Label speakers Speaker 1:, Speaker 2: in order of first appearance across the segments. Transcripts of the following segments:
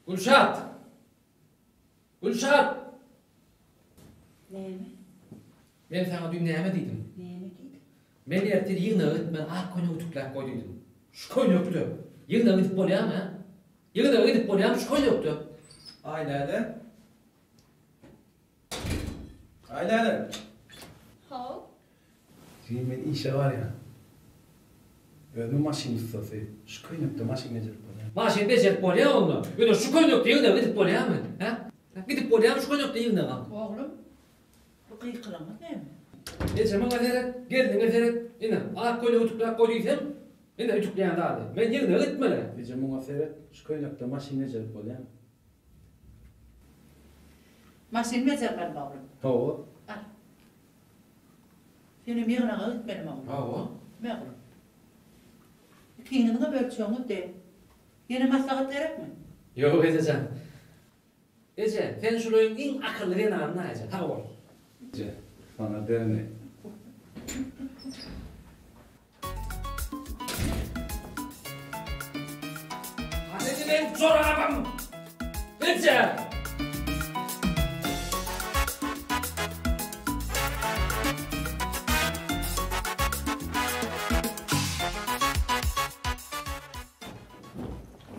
Speaker 1: Gülşat! Gülşat!
Speaker 2: Neymi?
Speaker 1: Ben sana dün neyme dedim?
Speaker 2: Neymi dedim?
Speaker 1: Ben erteli yığına gidip ben koyunu utuklap koyduydum. Şu koyun yoktu. Yığına gidip bolyam ha? Yığına gidip bolyam şu koyun yoktu.
Speaker 3: Ailede. Ailede.
Speaker 4: Hav.
Speaker 3: Şimdi ben işe var ya. Ödüm maşin ustası. Şu koynukta maşin necip var ya.
Speaker 1: Maşin becerip bolyam onu. Öyle şu koyun yoktu yığına gidip bolyam mı? Ha? Gidip bolyam şu koyun yoktu yığına kaldı.
Speaker 2: Oğlum, bu kıyıkılama değil mi?
Speaker 1: Neyse bana seyret, geldin seyret. Yine koyunu utuklap koyduysam yine utuklayan da aldı. Ben yığına gitmeli.
Speaker 3: Diyeceğim ona seyret. Şu koynukta maşin necip var ya.
Speaker 2: Masin mezer ben oğlum.
Speaker 3: Hava.
Speaker 2: Al. Benim yığına gitmedim oğlum.
Speaker 1: Hava.
Speaker 2: Ne oğlum? İkinizi de bölçüyorsunuz değil. Yeni maslahat gerek mi?
Speaker 1: Yok Ececan. Ece, sen şurayın en akıllı bir anına Ece. Ha ol.
Speaker 3: Ece. Bana derine.
Speaker 1: Hadi ben çorabım. Ece.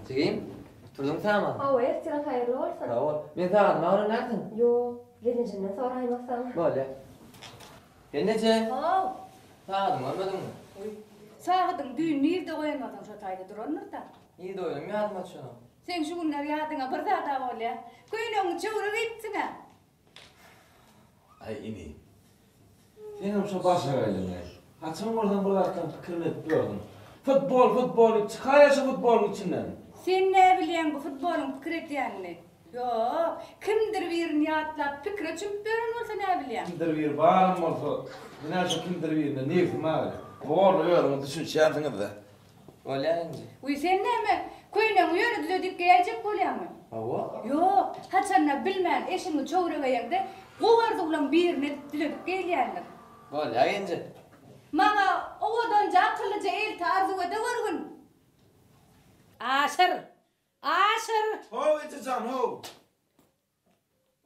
Speaker 5: Sigim, turdun tamam.
Speaker 4: Hav, ertiren hayırlı olsun.
Speaker 5: Sağ ol. Ben sağ ol, mağrur neresin?
Speaker 4: Yo, gelincinden soraymasam.
Speaker 5: Böyle. Ben nece?
Speaker 4: Hav.
Speaker 5: Sağ olun, olmadın mı?
Speaker 6: Sağıdın düğün nerede koyamadın şu tayda duranır da.
Speaker 5: İyi de oyun, yardım et şunu.
Speaker 6: Sen şu günler yadına bir daha ol ya. Köyünün çığırı gitsin ha.
Speaker 7: Ay ini. Senin şu başına geldim ya. Haçım oradan buralardan kırılıp gördüm. Futbol, çıkar şu futbolun içinden.
Speaker 6: Sen ne biliyorsun bu futbolun kritiyenini? Yo, kimdir birini atlap fikre çümperin olsa ne biliyorsun?
Speaker 7: Kimdir bir var mı olsa, yine şu kimdir birine ne iftim abi? Doğru öyle düşün şey yaptınız da.
Speaker 5: Öyle ince.
Speaker 6: Uy sen ne mi? Köyünün yönü düzedip gelecek oluyor mu?
Speaker 5: Hava?
Speaker 6: Yo, haçanla bilmeyen eşini çoğruğa yengde kovardı ulan birini düzedip geliyorlar.
Speaker 5: Böyle ince.
Speaker 6: Bana ovadan akıllıca el tarzı ve de vargın. Aşır. Aşır.
Speaker 7: Ho içeceğim ho.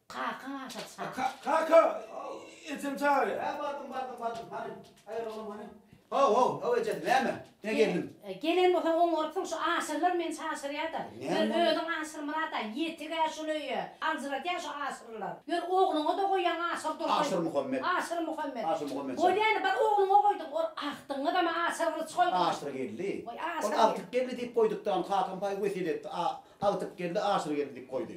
Speaker 6: Kalkın aşır sen.
Speaker 7: Kaka. İçim çağırıyor.
Speaker 8: Vardım. Hayır oğlum hani. Ho, Ece, ne geldin?
Speaker 6: Gelin bakın onu ortun şu aşırlar men aşır ya da.
Speaker 8: Ne
Speaker 6: Gör ödün aşır mırata yetiga şunu ya. Anzırat ya şu aşırlar. Gör oğlunu da koyan aşır dur.
Speaker 8: Aşır Muhammed.
Speaker 6: Aşır Muhammed.
Speaker 8: Aşır Muhammed.
Speaker 6: Koyan ben oğlunu koydum. Or ahtını da mı aşırlı çıkoydum.
Speaker 8: Aşır geldi.
Speaker 6: Oy, aşır
Speaker 8: On artık geldi deyip koyduktan hakan pay vesile artık geldi aşır geldi deyip koydu.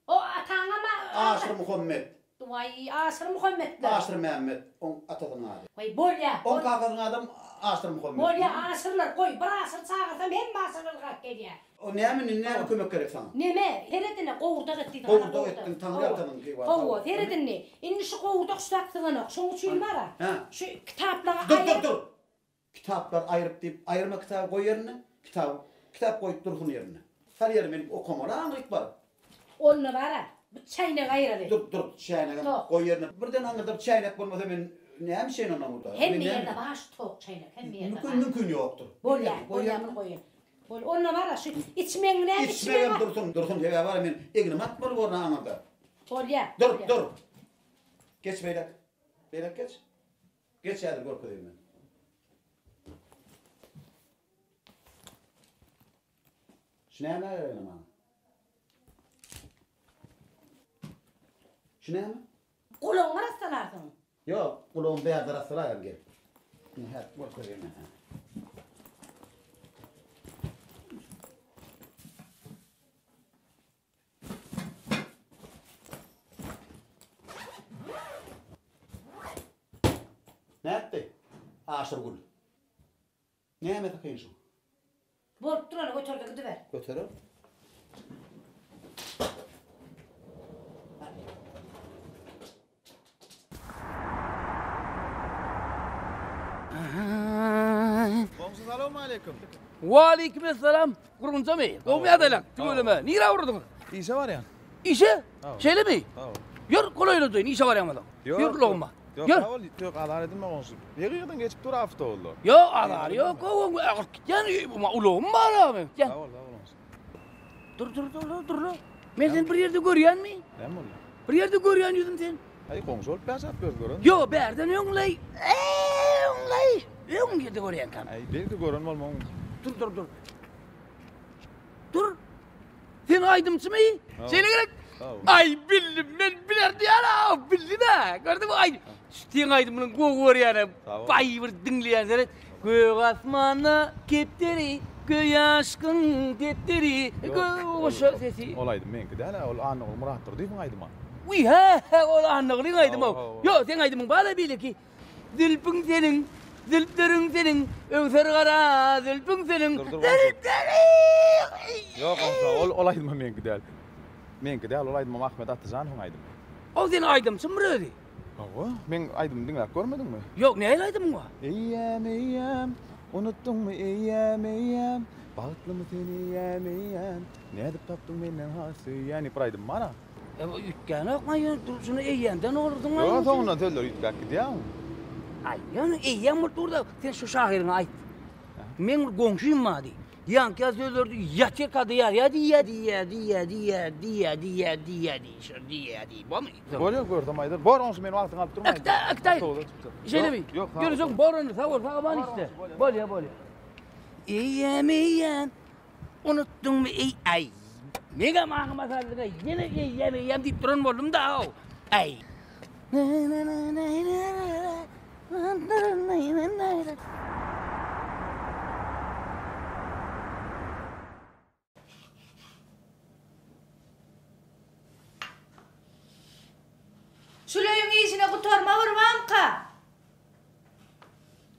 Speaker 6: O atağına mı?
Speaker 8: Aşır Muhammed.
Speaker 6: Vay aşır Muhammed.
Speaker 8: Aşır Mehmet. On atatın adı.
Speaker 6: Vay bolya.
Speaker 8: On kakasın adam Aşır Muhammed.
Speaker 6: Bolya aşırlar koy. Bir aşır çağırsam hem aşırlar kalk geliyor.
Speaker 8: O ne kömek gerek sana?
Speaker 6: Neme? Heredine kovurda gitti.
Speaker 8: Kovurda gittin, Tanrı atanın ki var.
Speaker 6: Kovur, heredine. İnni şu kovurda kuşlaktığını, şunu çiğin var ha. Şu kitaplara
Speaker 8: Dur. Kitaplar ayırıp deyip ayırma kitabı koy yerine. Kitap koyup dursun yerine. Her yerim benim okumara anlık var.
Speaker 6: Onu var ha. Bu çayına gayrı.
Speaker 8: Dur çaynak koy yerine. Birden anladım çaynak olmasa ben ne hem şeyin ona burada.
Speaker 6: Hem bir yerde baş tok çaynak, hem bir yerde baş.
Speaker 8: Mümkün yoktur.
Speaker 6: Bolya mı koyayım? Onu var ha, şu içmen ne?
Speaker 8: İçmeyem dursun diye var ben egnim atmalı var anında.
Speaker 6: Bolya.
Speaker 8: Dur. Geç beyler. Beyler geç. Geç hadi korkuyum ben. Şuna ne öyle ama? Şuna mı?
Speaker 6: Kulağın arasalarsın.
Speaker 8: Yok, kulağım beyaz arasılayım gel. Hadi korkuyum ben. Ne etti? Aşır gül. Ne yemek takayım şu?
Speaker 6: Bolup duranı götür gidiver.
Speaker 8: Götürür.
Speaker 3: Selamun aleyküm.
Speaker 9: Aleykümselam. Kurunca mı? Kovmaya dayan. Tüyleme. Niye vurdun?
Speaker 3: İşe var ya.
Speaker 9: İşe? Şeyle mi?
Speaker 3: Tamam.
Speaker 9: Yürü kolayla duyun. İşe var ya madan. Yürü loğuma.
Speaker 3: Yok alar edinme olsun. Ne yığdın geçip dur hafta oldu.
Speaker 9: Yok alar yok. Yani uloğum var abi.
Speaker 3: Sağ ol olsun.
Speaker 9: Dur. Men seni bir yerde görýänmi?
Speaker 3: Näme boldy?
Speaker 9: Bir yerde görýän ýüzüm sen.
Speaker 3: Ay goňşy bolup başap gören.
Speaker 9: Yo, berden öňley. Öň ýerde görýän kan.
Speaker 3: Ay belki gören bolmagy.
Speaker 9: Dur. Sen aydımçı mı? Seni gerek. Ay bildim ben bilerdi ya. Bildi de. Gördün mü? Ay. Sen aydımının koğur yani. Bay bir dinleyen seni. Gök asmanı kepteri. Göy aşkın depteri. O sesi.
Speaker 3: Olaydı menki de hala ol anı ol Murat'tır diýip aýdyma.
Speaker 9: Uy he o anlıqlığın aydım o. Yo sen aydımın bana bile ki. Zülpün senin. Zülplerin senin. Öňser gara zülpün senin.
Speaker 3: Yok olaydyma menki de. Menki de olaydyma Ahmet Atıcan hoň aýdym.
Speaker 9: O sen aydımsın mı öyle?
Speaker 3: Hawa, men aýdym diňläp görmedingmi?
Speaker 9: Yok ne aydımın var?
Speaker 3: Eýem, unuttun mu eýem, bagtly mı seni eýem, näde tapdyň menden hasy, ýani bir aýdym mana.
Speaker 9: Ütkene okmayın, şunu eyyenden olurdun.
Speaker 3: Yo, soňundan töller ütkak gidýär.
Speaker 9: Ay, yani eyyem burada, sen şu şahirini ayt. Men goňşuym madi. Yanka sözlerdi, yaçı kadı ya diye. Bu mu?
Speaker 3: Bolýar gördüm aýdyr. Bor oňsy meni wagtyň alyp durmaýdy.
Speaker 9: Akta. Şeýle mi? Görürsün borunu savur, sağaman işte. Bolýar. Eyyem. Unuttun mu ay. Mega maňyma saldyga ýene eyyem diýip duran boldum da. Ay.
Speaker 2: Şulayın işine kutarma vurmamka.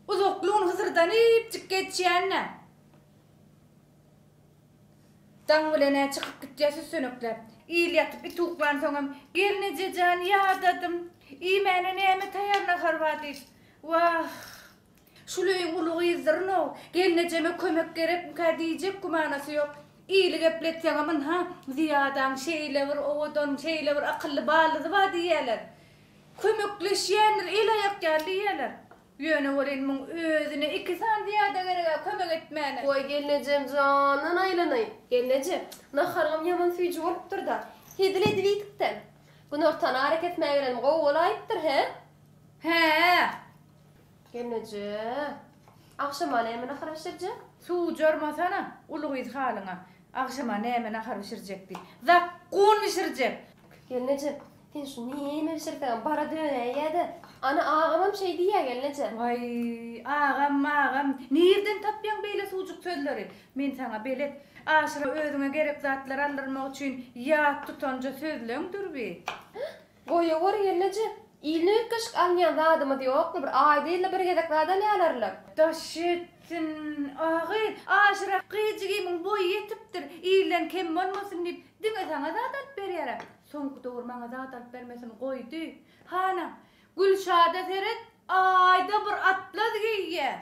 Speaker 2: Uzokluğun hızırdan ip geçýänne. Daň bilene çykyp gitjäsi sönöklep. İl yatıp ituklan soňam gelneje jan ýadadym. İmene näme taýarna harwady. Wah. Şulayın ulugy ýyzdyrno. Gelnejeme kömek gerek ka diýjek gumanasy ýok. İli gepletýäňem ha ziýadan şeýle bir owadan şeýle bir akylly balygy bar diýerler. Kömekleşýänler el aýak ýalyýarlar. Ýöne bolanyň özüne 2 san diýade gerek kömek etmäne.
Speaker 4: Oy gelnejem janan aylanay. Gelnejem. Naharym yaman süýji bolupdyr da. Hedile diýikdi. Bunu ortana hareket etmägenim gowulaydyr he?
Speaker 2: He.
Speaker 4: Gelnejem. Akşama näme nahar bişirje?
Speaker 2: Suw jormasana ulugy halyňa. Akşama näme nahar bişirjekdi. Zakkun bişirjek.
Speaker 4: Gelnejem. Sen şu näme bişirsen bara döneýärdi. Ana ağamam şey diýär gelnejem.
Speaker 2: Vay ağam. Nerden tapýan beýle suwjuk sözleri? Men sana belet aşyra özüňe gerek zatlar aldyrmak üçin ýat tutanja sözleňdir bi.
Speaker 4: Goýa gor gelnejem. İlni ökkeşik alýan zadymy diýok, bir aýdyla bir gezek zada ýalarlar.
Speaker 2: Daşetsin agy aşyra gyjygyň boýy ýetipdir. İlen kem bolmasyn diýip diňe sana zat alyp berýär. Soňky dowr maňa zat alyp bermesin goýdy. Hana Gülşada seret ayda bir atladı giýe.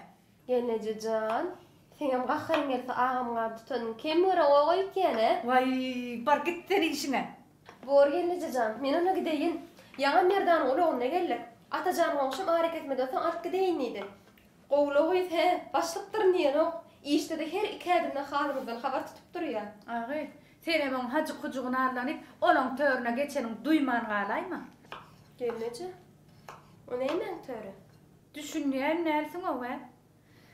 Speaker 4: Gelnejejan. Seňem gaharyň gelse agamga tutan kim wara goýýkene?
Speaker 2: Vay bar gitsen işine.
Speaker 4: Bor gelnejejan. Men ona gideýin. Ýa merdan olagyna geldik. Atajan goňşum hareket etmeden alyp gideýin diýdi. Gowlagy he, başlykdyr niýe? İşte de her iki adımdan halımızdan haber tutup durýar.
Speaker 2: Agy, sen hem hacı kucugyna alanyp olaň törüne geçenin duyman galayma.
Speaker 4: Gelneje. O näme töre?
Speaker 2: Düşünýän närsiň o we?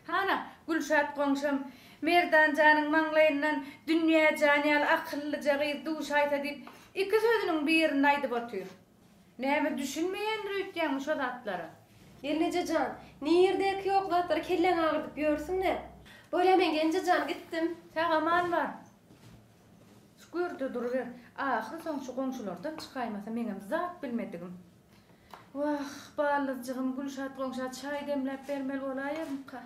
Speaker 2: Hana, Gülşat goňşum merdan janyň maňlaýyndan dünýä janyal akyllyja gyz duş aýta diýip iki sözüniň birini aýdyp otýar. Näme düşünmeýändir üýtýän şu zatlary?
Speaker 4: Gelnejejan, nirde yok zatlar kelleň agyrdyp görsünler. Böyle men genjejan gittim.
Speaker 2: Sagaman var. Şükürde durur. Ahir soň şu goňşulardan çykaýmasa meňem zat bilmedigim. Wah, balyjygym Gülşat goňşat çaý demläp bermeli bolaýarmyka?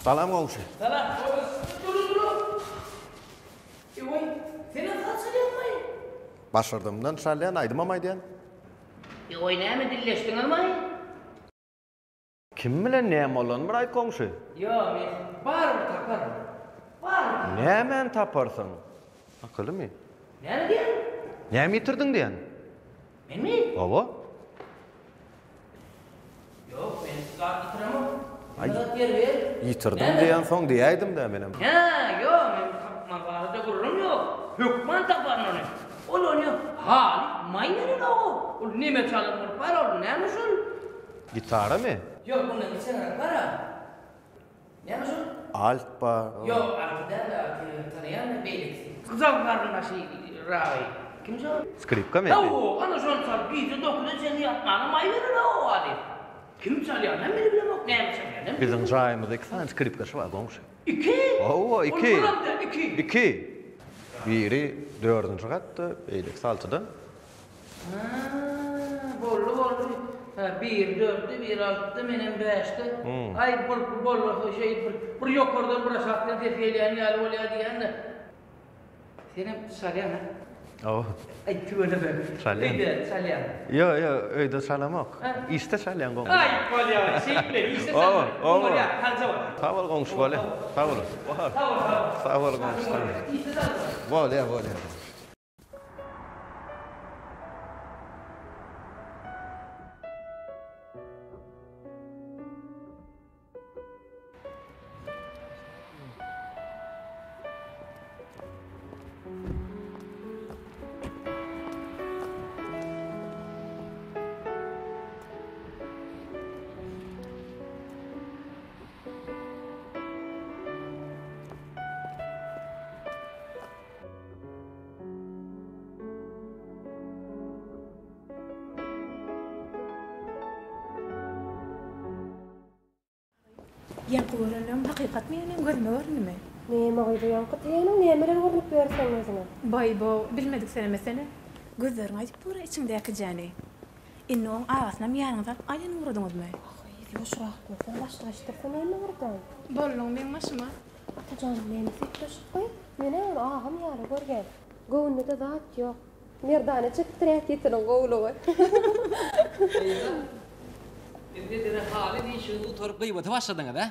Speaker 8: Salam goňşy.
Speaker 9: Salam. Dur. Oy, seni hatırlayamay.
Speaker 8: Başardymdan şalyan aýdym amaýdan.
Speaker 9: Oy, näme dilleşdiň almay?
Speaker 8: Kim bilen näme bolan bir aýt goňşy?
Speaker 9: Yo, men barmy taparym. Bar.
Speaker 8: Näme taparsyň? Akylmy?
Speaker 9: Näme diýen?
Speaker 8: Näme ýitirdiň diýen?
Speaker 9: Men mi?
Speaker 8: Owa.
Speaker 9: Yo, men zat ýitiramam.
Speaker 1: Murat yer ver.
Speaker 3: Yitirdim diyen son diyeydim de benim.
Speaker 9: Ha, yok, men mağarada gururum yok. Hükman taparın onu. Onu hali maynerin o. O nime çalınır para, o neymiş o?
Speaker 3: Gitarı mı?
Speaker 1: Yok bunun içine para. Ne musun?
Speaker 3: Alt bar.
Speaker 1: Yok arkada da tanıyan beylik.
Speaker 9: Kızal karnınaşı ravi. Kimse o?
Speaker 3: Skripka mı?
Speaker 9: Yahu, ana son sal, bizi dokudu seni yapmana may verir o hali. Kim çalıyor, ne beni bilemok, neyim çalıyor, ne?
Speaker 3: Bizim rayımızda 2 tane skripkası var komşu.
Speaker 9: 2?
Speaker 3: Oo, 2.
Speaker 9: Onu buram da 2.
Speaker 3: 2. Biri 4. katta, beylik 6'da.
Speaker 9: Bollu. Ha, 1, 4'tü, 1, 6'tı, benim 5'ti. Ay, bollu şey, bir yok oradan burası aklına tefiyeleyen, yâli olaya diyen de. Senin salyan ha?
Speaker 3: Oh.
Speaker 9: Ay, tüvene be.
Speaker 3: Salyan.
Speaker 9: Öyle, salyan.
Speaker 3: Yo, öyle salamak. İşte salyan komşu.
Speaker 9: Ay, bolya, şeyle, işte salyan. Bolya, kanca var.
Speaker 3: Sağ ol komşu, böyle. Sağ ol. Sağ ol komşu.
Speaker 9: İşte salyan.
Speaker 3: Böyle.
Speaker 2: Yankılarım hakikat mi yani gözüme görünme.
Speaker 4: Neyme oydu yankı diyenin nemeler görünüp görsen özüne.
Speaker 2: Bay bo bilmedik senemesene. Gözlerin açıp bura içindeki cani. İnnoğun ağasına mi yanınızdan aynen uğradınız mı?
Speaker 4: Yoşraq görsen başlaştırsa neyme oradan.
Speaker 2: Bollun ben başıma.
Speaker 4: Atacan neyme sektöş koy. Mene onu ağam yara görgen. Goğunlu da zat yok. Merdane çıktı reketinin goğulu.
Speaker 1: Şimdi de hali değişiyor, oturup gıybata başladın ha.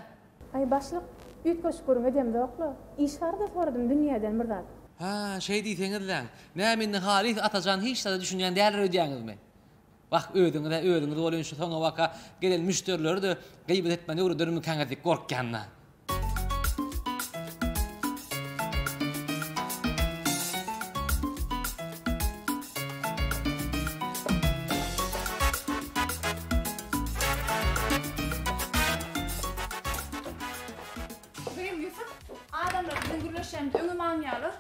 Speaker 2: Ay başlık. Üt koşkurum ödemde okla. İş var da sordum dünyadan bir zat.
Speaker 1: Ha, şey deyteniz lan. Ne minni hali atacan hiç de düşünen değerler ödeyeniz mi? Bak ödüňiz olun şu soňa waka gelen müşterileri de gıybet etmeni uğradırmı kangatik korkkanna.
Speaker 2: Benim Yusuf, adamlar güngürleşemdi, öňüm anýalar.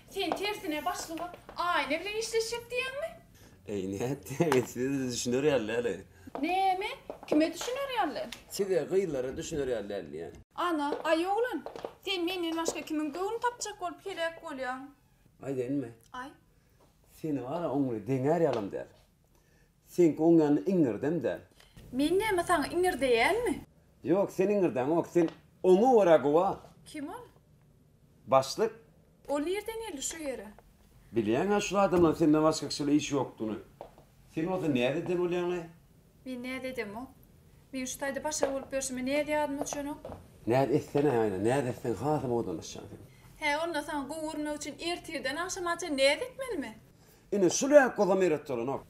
Speaker 2: Sen tersine başlığa aile bilen işleşip diyen mi?
Speaker 10: Ne siz düşünür yerler.
Speaker 2: Ne mi? Kime düşünür yerler?
Speaker 10: Size kıyıları düşünür yerler yani.
Speaker 2: Ana, ay oğlan. Sen menden başka kimin göğünü tapacak olup kelek bolýan?
Speaker 10: Ay değil mi?
Speaker 2: Ay.
Speaker 10: Seni var ya onu denger yalım der. Sen ondan ingirdim der.
Speaker 2: Men näme sana iňir diýenmi?
Speaker 10: Yok sen ingirden yok sen onu oragova.
Speaker 2: Kim ol?
Speaker 10: Başlık.
Speaker 2: Ol yerden geldi şu yere.
Speaker 10: Bilýän ha şu adamla senden başka kişiyle iş yoktuğunu. Sen o da ne dedin olýan?
Speaker 2: Men ne dedim o? Men şu taýda başa bolup berşime ne diýdim şonu?
Speaker 10: Ne etsene yani ne etsen hazım odanlaşan.
Speaker 2: He, onda sana gowurmak üçin ertirden aşamaça ne etmelimi?
Speaker 10: Ine şuraya kodam erettiler no.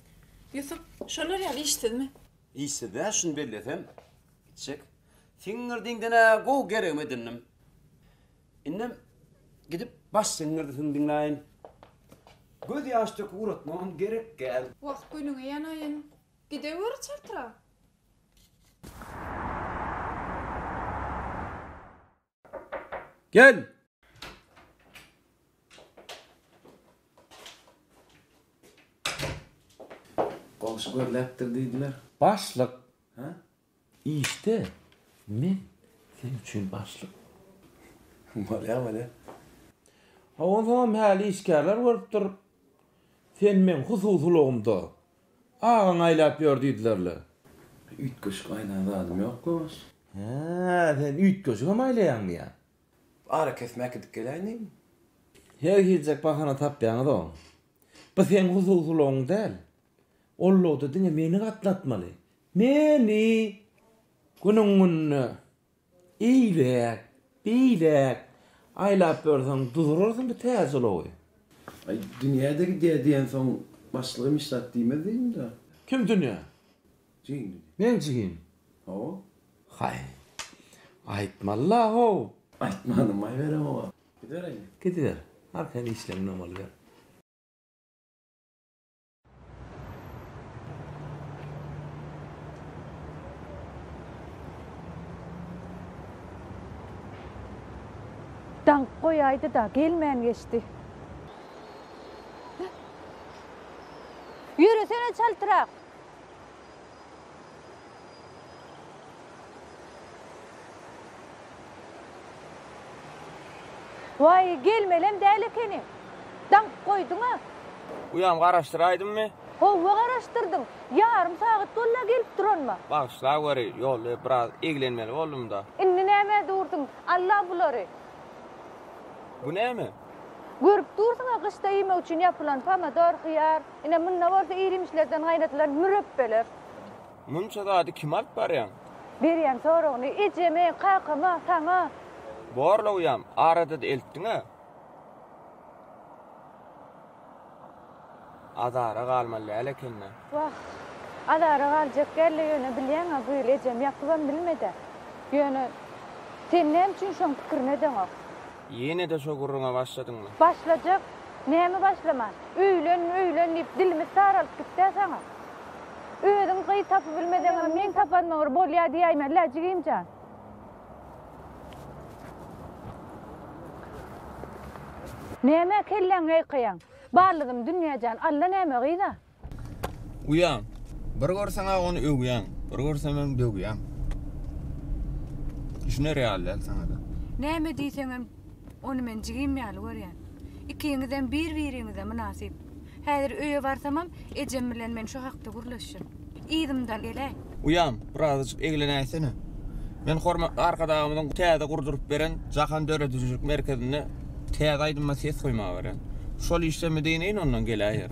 Speaker 2: Yusuf, şolar ýaly iştidmi?
Speaker 10: İşte de şunu belletem. Çek. Singirdiňden ha go gerekmedinim. Innem gidip baş singirdiň dinleýin. Göz ýaşdyk uratmam gerek gel.
Speaker 2: Wagt günüňe ýanaýyn. Gidewer çartyra.
Speaker 7: Gel.
Speaker 3: Komşu görleptir dediler.
Speaker 7: Başlık.
Speaker 3: Ha?
Speaker 7: İşte men sen üçün başlık.
Speaker 3: Böyle.
Speaker 7: Ha o zaman hali işgärler görüpdir. Sen men hususluğumda. Ağan aylap ýördiýdilerle.
Speaker 3: Üt köşk aynan adım yok koş.
Speaker 7: Ha, sen üt gözüne maylayan ya.
Speaker 3: Ara kesmek edip geleyni.
Speaker 7: Her gidecek bahana tapýany da. Bu sen hususluğun del. Olloda diňe meni gatlatmaly. Meni günüňünü iýlek, biýlek aylap bersen duzurursun bir täzeli.
Speaker 3: Ay dünyadaki diyen son başlığım işlet diýmedin de.
Speaker 7: Kim dünýä?
Speaker 3: Cin.
Speaker 7: Men jigin.
Speaker 3: O.
Speaker 7: Hay. Aytmalla ho.
Speaker 3: Aytmadım, ay verem o.
Speaker 7: Gider ayı.
Speaker 9: Gidiver. Arkan işlemini olmalı ver.
Speaker 2: Dank koyaydı da gelmeyen geçti. Yürüsene çaltırak. Vay gelmelem değil keni. Dank koydun ha.
Speaker 10: Uyam garaştıraydın mı?
Speaker 2: Hova araştırdım. Yarım saat dolla gelip duran mı?
Speaker 10: Bağışla göre yol biraz ilgilenmeli oğlum da.
Speaker 2: İnni neme durdun? Allah buları.
Speaker 10: Bu ne mi?
Speaker 2: Görüp dursun kışta yeme için yapılan pomidor, hıyar, ine bununla varsa irimişlerden kaynatılan mürebbeler.
Speaker 10: Munça da adı kim alıp var ya?
Speaker 2: Biriyen sorunu içeme, kakama, sana.
Speaker 10: Borla uyam, arada da elttin ha. Adara kalmalı hele kelme.
Speaker 2: Vah, adara kalacak geldi yöne bilen ha böyle ecem yapılan bilmedi. Yöne, sen ne için şun fikir neden o?
Speaker 10: Yine de çok uruna başladın mı?
Speaker 2: Başlayacak, neymi başlaman? Üylen deyip dilimiz saralıp gitti sana. Üyedin kıyı tapı bilmeden ama men tapanmağır bol ya diyeyim, lacigiyim can. Neme kellen kıyan? Barladım dünyacan, Allah neme kıyda?
Speaker 10: Uyam, bir görsana onu ögüyan, bir görsana ben dögüyan. Şuna realler sana da.
Speaker 2: Neme diysenem, onu men cigiyim ya görüyen. İkiyinizden birinizden münasip. Häzir öýe barsamam, ecem bilen men şu hakda gurlaşyr. İdimden gelä.
Speaker 10: Uyam, birazcık eglenäsene. Men horma arkadagymyň täze gurdurup beren Jahan Döre Düzüjük merkezine täze aýdymma ses goýmagy beren. Şol işlemi deýin ondan gelýär.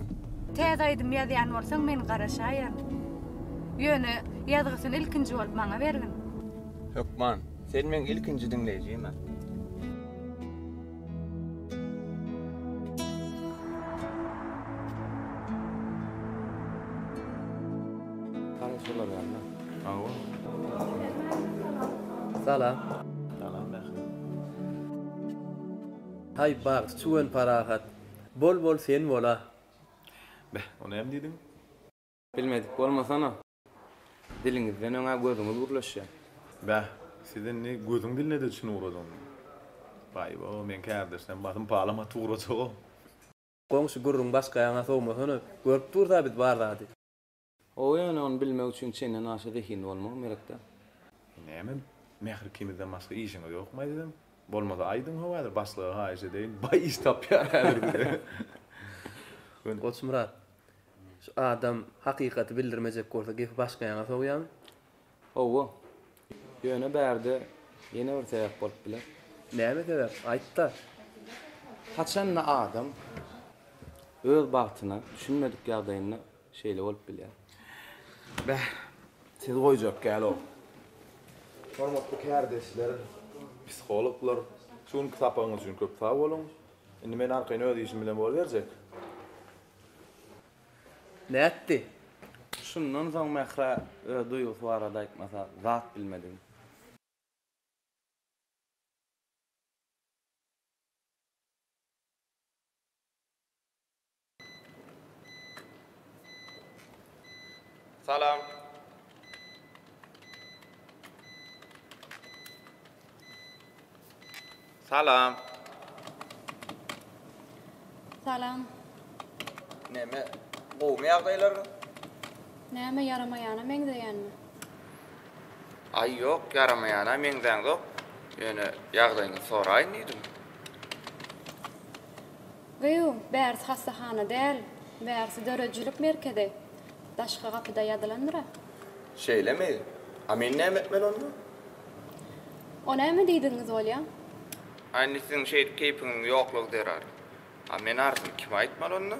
Speaker 2: Täze aýdym ýazýan bolsaň men garaşaýar. Ýöne ýazgysyny ilkinji bolup maňa bergin.
Speaker 10: Hökman, sen men ilkinji dinleýjime.
Speaker 9: Salam. Hay bak, çuwen parahat. Bol sen bola.
Speaker 3: Be, onu hem dedim.
Speaker 5: Bilmedik bolmasana. Dilinizden öňe gözüňiz gurlaşýar.
Speaker 3: Be, sizden ne gözüň diline de çyn uğradın. Bay bo, men kardeşden batım palama tuğraço.
Speaker 9: Goňşy gurrun başga ýaňa sowmasany görüp durda bit bardy.
Speaker 5: O ýöne onu bilmek üçin senden aşa dehin bolmagy merekde.
Speaker 3: Näme? Mehri kimizden başga işiňiz ýokmy dedim. Bolmasa aýdym hawadyr başlygy haýşe deýin. Bay iş tapýar häzir dedi.
Speaker 9: Goç Murat. Şu adam hakykaty bildirmejek bolsa gep başga ýaňa sowýarmy?
Speaker 5: Owa. Ýöne bärde ýene bir sebäp bolup biler.
Speaker 9: Näme sebäp? Aýt da.
Speaker 5: Haçanna adam öz bagtyna düşünmedik ýagdaýyna şeýle bolup bilýär.
Speaker 3: Be, siz goýjak gel o. Hormatly kardeşler, psikologlar, şun kitapaňyz üçin köp sag bolun. Indi men arkaýyn öz işim bilen bol berjek.
Speaker 9: Näetdi?
Speaker 5: Şundan soň mähre duýgusy barada aýtmasa zat bilmedim.
Speaker 10: Salam. Salam.
Speaker 11: Salam.
Speaker 10: Näme? Gowy ýagdaýlar?
Speaker 11: Näme yaramaýana meňdeýänmi?
Speaker 10: Ay ýok, yaramaýana meňden zok. Ýöne ýagdaýyny soraýyn diýdim.
Speaker 11: Goýu, bärs hastahana däl, bärsi dörejçilik merkezi. Daşka gapyda ýadylandyra.
Speaker 10: Şeýlemi? A men näme etmeli onu?
Speaker 11: O näme diýdiňiz bolýa?
Speaker 10: Aynı sizin keyfiniz yokluk derar. A men artym kim aýtmaly onu?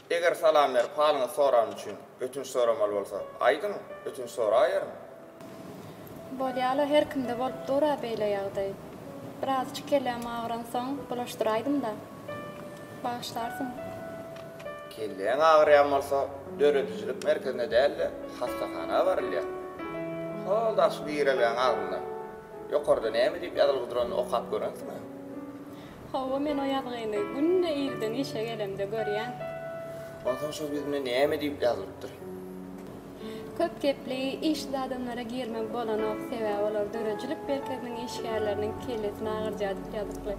Speaker 10: Eger salam berip halyňy soran üçin ötünç soramaly bolsa, aýdyň, ötünç soraýarym.
Speaker 11: Bolýaly her kimde bolup dura beýle ýagdaý. Biraz çikelem agransoň bulaşdyraýdym da. Bağışlarsın.
Speaker 10: Kelleň agryam bolsa, döredüjilik merkezine däl, hastahana barylýar. Holdaş birelen aldyna.
Speaker 12: Yokarda näme diýip ýazylgy duran okap göreňizmi?
Speaker 11: Hawa men o ýazgyny günde ýerden işe gelemde görýän.
Speaker 12: Ondan şol bizimle näme diýip ýazypdyr?
Speaker 11: Köp gepli işli adamlara girmek bolan o sebäp olar dörejilik merkeziniň işgärleriniň kelesini agyrjadyp ýazykly.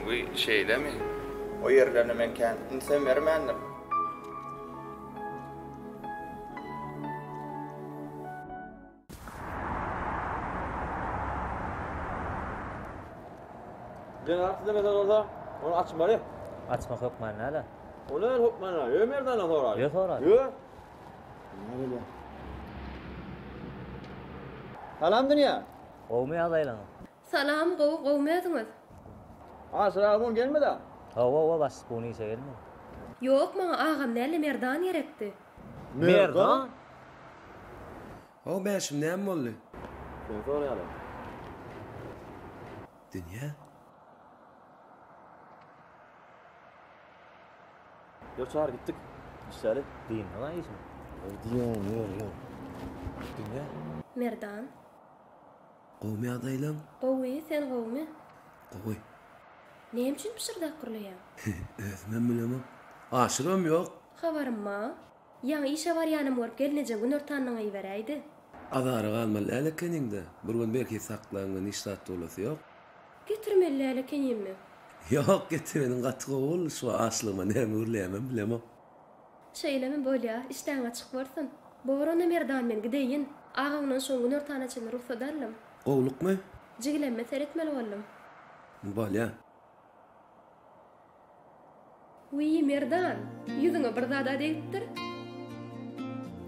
Speaker 12: Bu şeylemi? O yerlerine men kendim sen vermendim.
Speaker 3: Genelde mesela orada onu açma bari.
Speaker 13: Açmak yok mu hala?
Speaker 3: O ne hukmana? Ömer'den sonra.
Speaker 13: Yok sonra.
Speaker 3: Yok. Ne böyle? Salam dünya.
Speaker 13: Olmay adaylan.
Speaker 4: Salam gowmediniz.
Speaker 3: Sıra bugün gelmedi.
Speaker 13: Hava bas bunu işe gelme.
Speaker 4: Yok maňa agam näle merdan gerekdi.
Speaker 13: Merdan?
Speaker 14: O ben şimdi näme boldy?
Speaker 3: Sen soraýaly.
Speaker 14: Dünya.
Speaker 3: Yok çağır gittik. İşleri.
Speaker 13: Din nima işmi?
Speaker 14: Yok. Dünya.
Speaker 4: Merdan.
Speaker 14: Gowmy adaylan.
Speaker 4: Gowy sen gowmy?
Speaker 14: Gowy.
Speaker 4: Näme üçin pişirdik gurlaýan?
Speaker 14: Men bilemem. Aşırım yok.
Speaker 4: Habarym ma. Ýa işe barýanym görüp gelneje gün ortanyň aýberäýdi.
Speaker 14: Adara galmaly älekeninde. Bir gün belki saklanan işlat bolasy yok.
Speaker 4: Getirmeli älekenimi?
Speaker 14: Yok getirenin gaty ol şu aslyma näme urlaýamam bilemem.
Speaker 4: Şeýlemi bolýa, işden açyk bolsun. Borona merdan men gideýin. Agamyň şoň gün ortana çyn ruhsat alym.
Speaker 14: Gowlukmy?
Speaker 4: Jigilenme seretmeli boldum.
Speaker 14: Bolýa.
Speaker 4: Uy merdan, ýüzüňe bir zada diýipdir.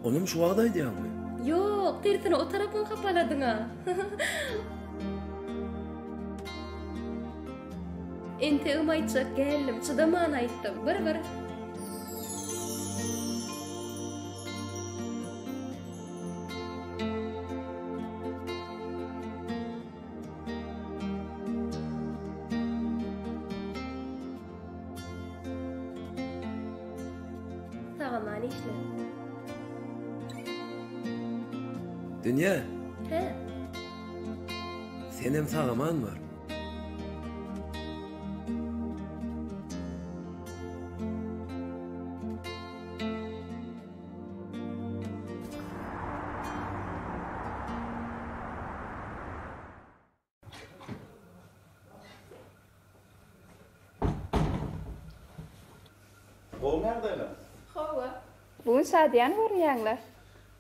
Speaker 14: Onum şu wagda diýýärmi?
Speaker 4: Ýok, tersine o tarapyň kapaladyňa. Ente umayçak geldim, çıdaman aýtdym. Bir. Sağaman işle.
Speaker 14: Dünya.
Speaker 4: He.
Speaker 14: Senem sağaman var.
Speaker 3: Gol nerede?
Speaker 2: Hawa. Bu sadyan görýärler.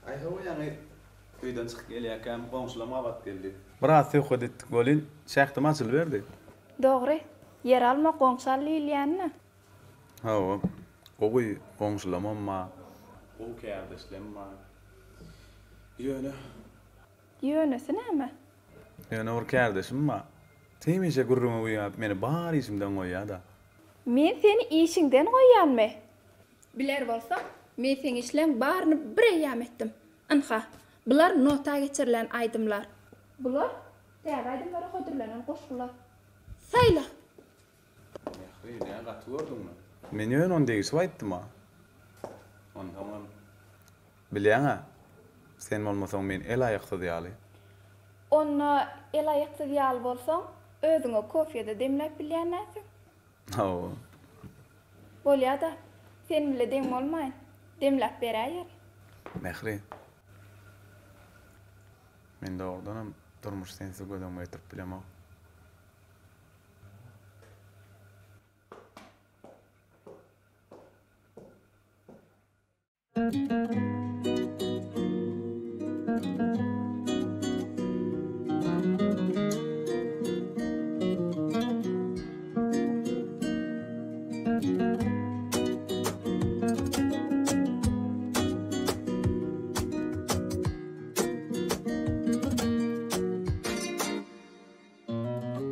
Speaker 3: Ay hawa ýany öýden çykyp gelýärkem goňşulama bat geldi. Biraz söhbet etdik bolin, şähtem açyl berdi.
Speaker 2: Dogry. Yer alma goňşal ýylýanna.
Speaker 3: Hawa. Ogy goňşulama ma. O kärdeşlemma.
Speaker 2: Ýönesi näme?
Speaker 3: Ýöne or kärdeşim ma. Temişe gurruma uýap meni bar isimden goýýar-da.
Speaker 2: Men seni işiňden goýýanmy? Biler bolsa, men sen işleň baryny bir ýam etdim. Anha, bular nota geçirilen aýdymlar. Bular diğer aýdymlara hödürlenen goşgular. Sayla.
Speaker 3: Ne gaty gördüňmi? Men ýöne ondegisi aýtdym ha. Ondan bilýän-a? Sen bolmasaň men el aýakda diýaly.
Speaker 2: Onu el aýakda diýal bolsaň, özüňe kofiyede demläp bilýänäsiň.
Speaker 3: Hawa.
Speaker 2: Bolýa-da, sen bile dem bolmaýyn. Demläp beräýär.
Speaker 3: Mehri. Men dogrydanam durmuş sensiz gödöňme ýetirip bilemok.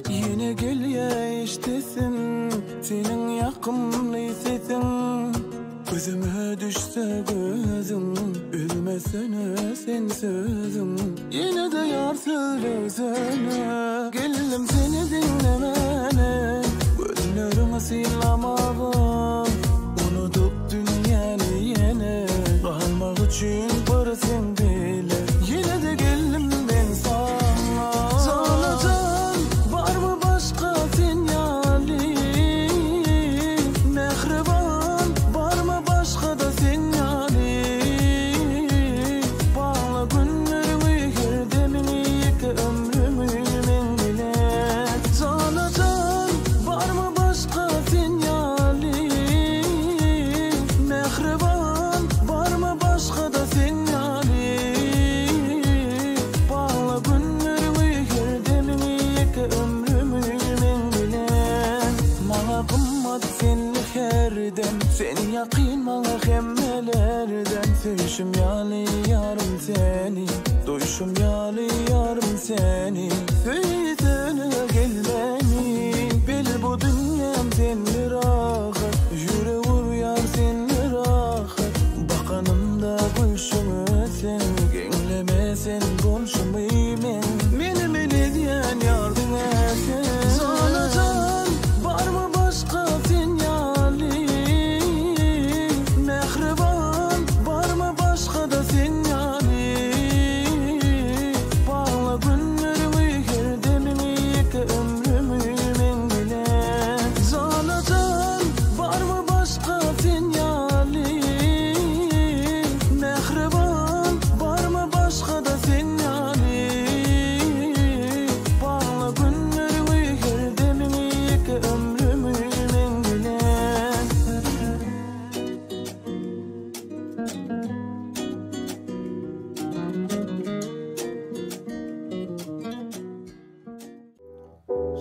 Speaker 15: Yine gel ya iştesin, senin yakımlı sesin. Gözüme düşse gözüm, üzmesene sen sözüm. Yine de yar söylesene, geldim seni dinlemene. Gözlerimi silamadım, unutup dünyanı yine. Kalmak için varasın bile, yine de geldim ben sana. Yalıyorum seni Söyletene gel beni Bil bu dünyam senli rahat Jüre vur yar senli rahat Bakanımda gülşümü sen Gengleme sen bolşumu men Meni bile diyen yardım esen Sana can var mı başka sen yali Mehriban var mı başka da sen yali Bağla günlerimi her demimi yıka ömrümü men bilen Sana can var mı başka sen yali Mehriban var mı başka da sen yali Bağla günlerimi her demimi yıka ömrümü men bilen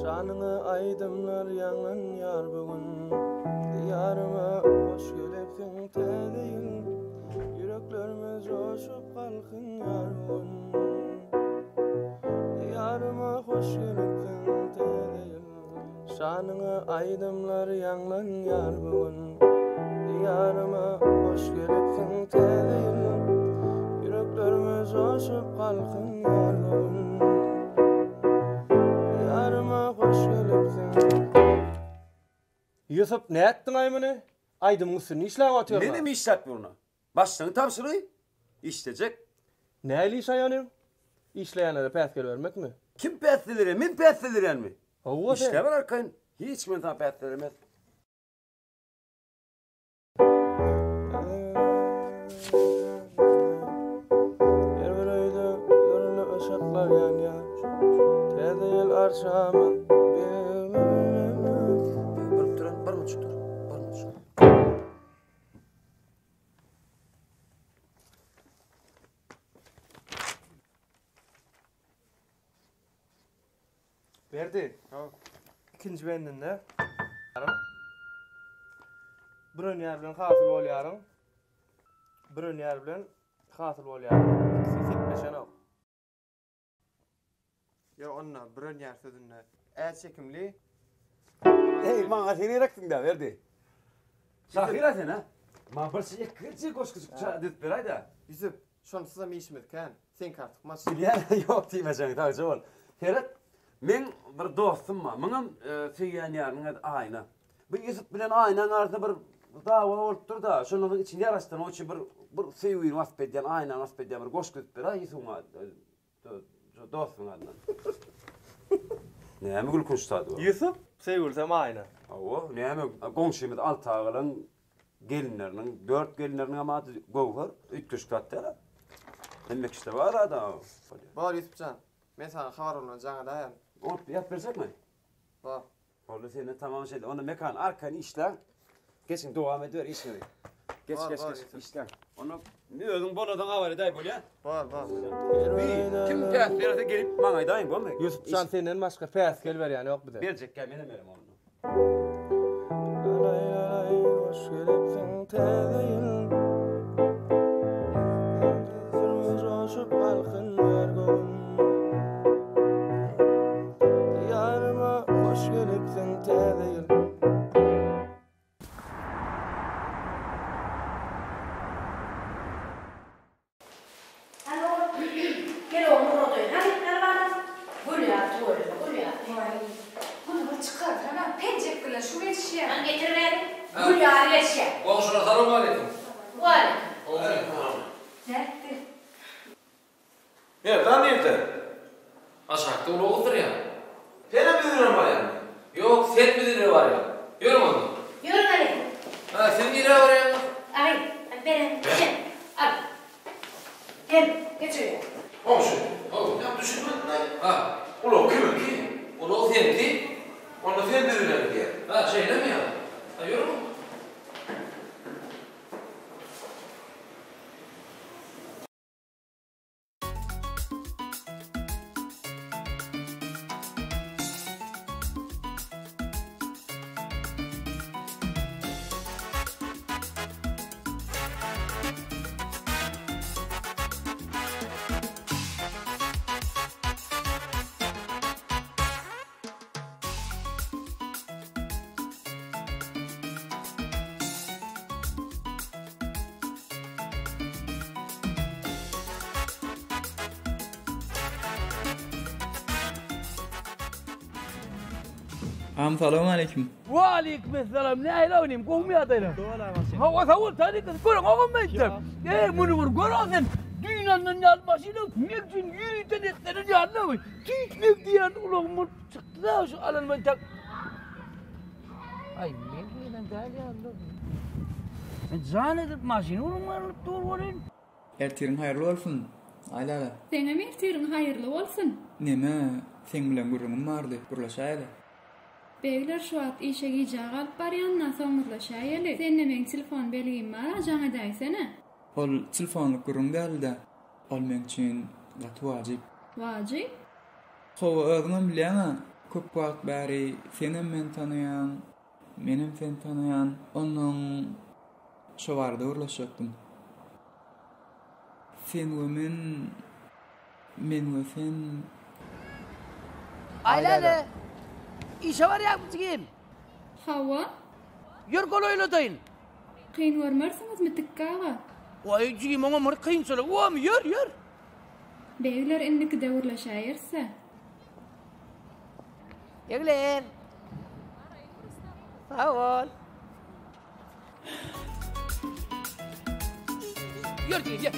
Speaker 15: Şanını aydımlar yanın yar bugün Diyarıma hoş gelepsin tedeyin Yüreklerimiz coşup kalkın yar bugün Diyarıma hoş gelepsin tedeyin Şanını aydımlar yanın yar bugün Diyarıma hoş gelepsin tedeyin Yüreklerimiz coşup kalkın yar bugün
Speaker 16: Yusuf ne ettin aymını? Aydım mısın işler atıyorlar?
Speaker 10: Benim işlet bunu. Başlığını tavsırayım. İşleyecek.
Speaker 16: Neyle iş ayağınım? İşleyenlere peskel vermek mi?
Speaker 10: Kim pesledir? Min pesledir mi?
Speaker 16: Oğuz
Speaker 10: İşle var arkayın. Hiç min daha pesledirmez.
Speaker 16: Her bir ayda görünü ışıklar yan yan. Tedil arşamı
Speaker 10: Barıp duran, barma çıktır. Barma çıktır.
Speaker 16: Verdi. İkinci benden de. Bir yer bilen hasıl olyarım. Bir yer bilen hasıl olyarım. İkisi sekmeşen ol. Ya onna bir yer sözünle. Çekimli.
Speaker 10: Hey, bana seni yaktın da verdi. Şahira sen ha? Ma bir şey kırçı koşkuşça dit birayda.
Speaker 16: Yusuf, şonu size mi işimiz kan? Sen kartık maç.
Speaker 10: Bilyen yok diyemeyeceğim tabii ol. Ferhat, men bir dostum var. Benim söyleyen yarın ayna. Bir Yusuf bilen aynan arasında bir dava olup dur da. Şunun içinde araştırın. O için bir seviyini vasf ediyen, aynan vasf ediyen bir koşkuşt bir ay Yusuf'un dostum adından. Ne mi gül konuştadı o?
Speaker 16: Yusuf, sevgilsem ayna.
Speaker 10: O ne mi komşumuz alt ağaların gelinlerinin, 4 gelinlerinin ama adı Gowhar, 3 kuşkattı. Demek işte var adam.
Speaker 16: Var Yusufcan. Ben sana haber olun cana dayan.
Speaker 10: O yap verecek mi?
Speaker 16: Var.
Speaker 10: Orada senin tamam şeyde. Onu mekan arkanı işler. Geçin devam ediyor işleri. Geç işler. Onu ne özün bonadan avare day bol ya.
Speaker 16: Var.
Speaker 10: Kim piyasaya gelip bana dayın bu mu?
Speaker 16: Yusufcan senden başka peskel ver yani yok bir de.
Speaker 10: Verecek gel benim verim onu.
Speaker 16: Hoş gelepsin tedeyin. Yüreklerimiz coşup kalkın her gün. Diyarıma hoş gelepsin tedeyin.
Speaker 2: Gel oğlum burada oyun. Hadi bana. Gül ya. Bunu çıkar. Hemen pencekle şu geçişe. Ben getiriverim. Gül ya geçişe.
Speaker 1: Komşular selamun aleyküm.
Speaker 2: Aleyküm. Nerede?
Speaker 7: Nereden nerede?
Speaker 1: Aşağıda ulu otur ya.
Speaker 7: Senin bir lira var yani.
Speaker 1: Yok, sen bir lira var ya. Yürü mü onu?
Speaker 2: Yürü hadi.
Speaker 1: Ha, sen bir lira var ya.
Speaker 2: Ay, benim. Al. Gel, geçiyor.
Speaker 7: Komşu. Oğlum ya düşünmedin lan.
Speaker 1: Ha.
Speaker 7: Ulu kimin ki?
Speaker 1: Ulu sen ki.
Speaker 7: Onu sen bir lira diye.
Speaker 1: Ha, şeyle mi ya? Ha, yürü mü?
Speaker 17: Assalamu alaikum.
Speaker 9: Wa aleykümselam. Ne aylanayım? Kovmu atayım. Hava savur tane kız. Görün oğlum ben. Bunu vur görüyorsun. Dünyanın yalmasıyla mekcin yürüyten etlerin yanına mı? Tüytmek diyen ulan çıktı da şu alanman tak. Ay mekcinin dali yanında. Sen zannedip maşini urmanlık doğru varın.
Speaker 17: Ertirin hayırlı olsun. Aylala.
Speaker 11: Seňem ertirin hayırly bolsun.
Speaker 17: Neme? Sen bilen gurrumum vardı. Gurlaşayla.
Speaker 11: Beýler şu at işe gijag alyp barýandan soňuzlaşaýaly. Sen nemeň telefon beligim bar, jaňa daýsene.
Speaker 17: Ol telefonluk gurrum geldi. Ol men için gat wajib.
Speaker 11: Wajib?
Speaker 17: Howa özüm bilýän, köp wagt bäri senem men tanıyan, menem sen tanıyan, onuň şu barada urlaşýakdym. Sen we men we sen.
Speaker 9: Aylala. İşe var ya bugün.
Speaker 11: Hawa?
Speaker 9: Yer koloylatayın.
Speaker 11: Kıyın görmersiňizmi tikkaga?
Speaker 9: Vay jigim oňa mır kıyın sola. Wam yer.
Speaker 11: Beýler indiki däwirleşäýärse.
Speaker 9: Eglen. Sağ ol. Yer.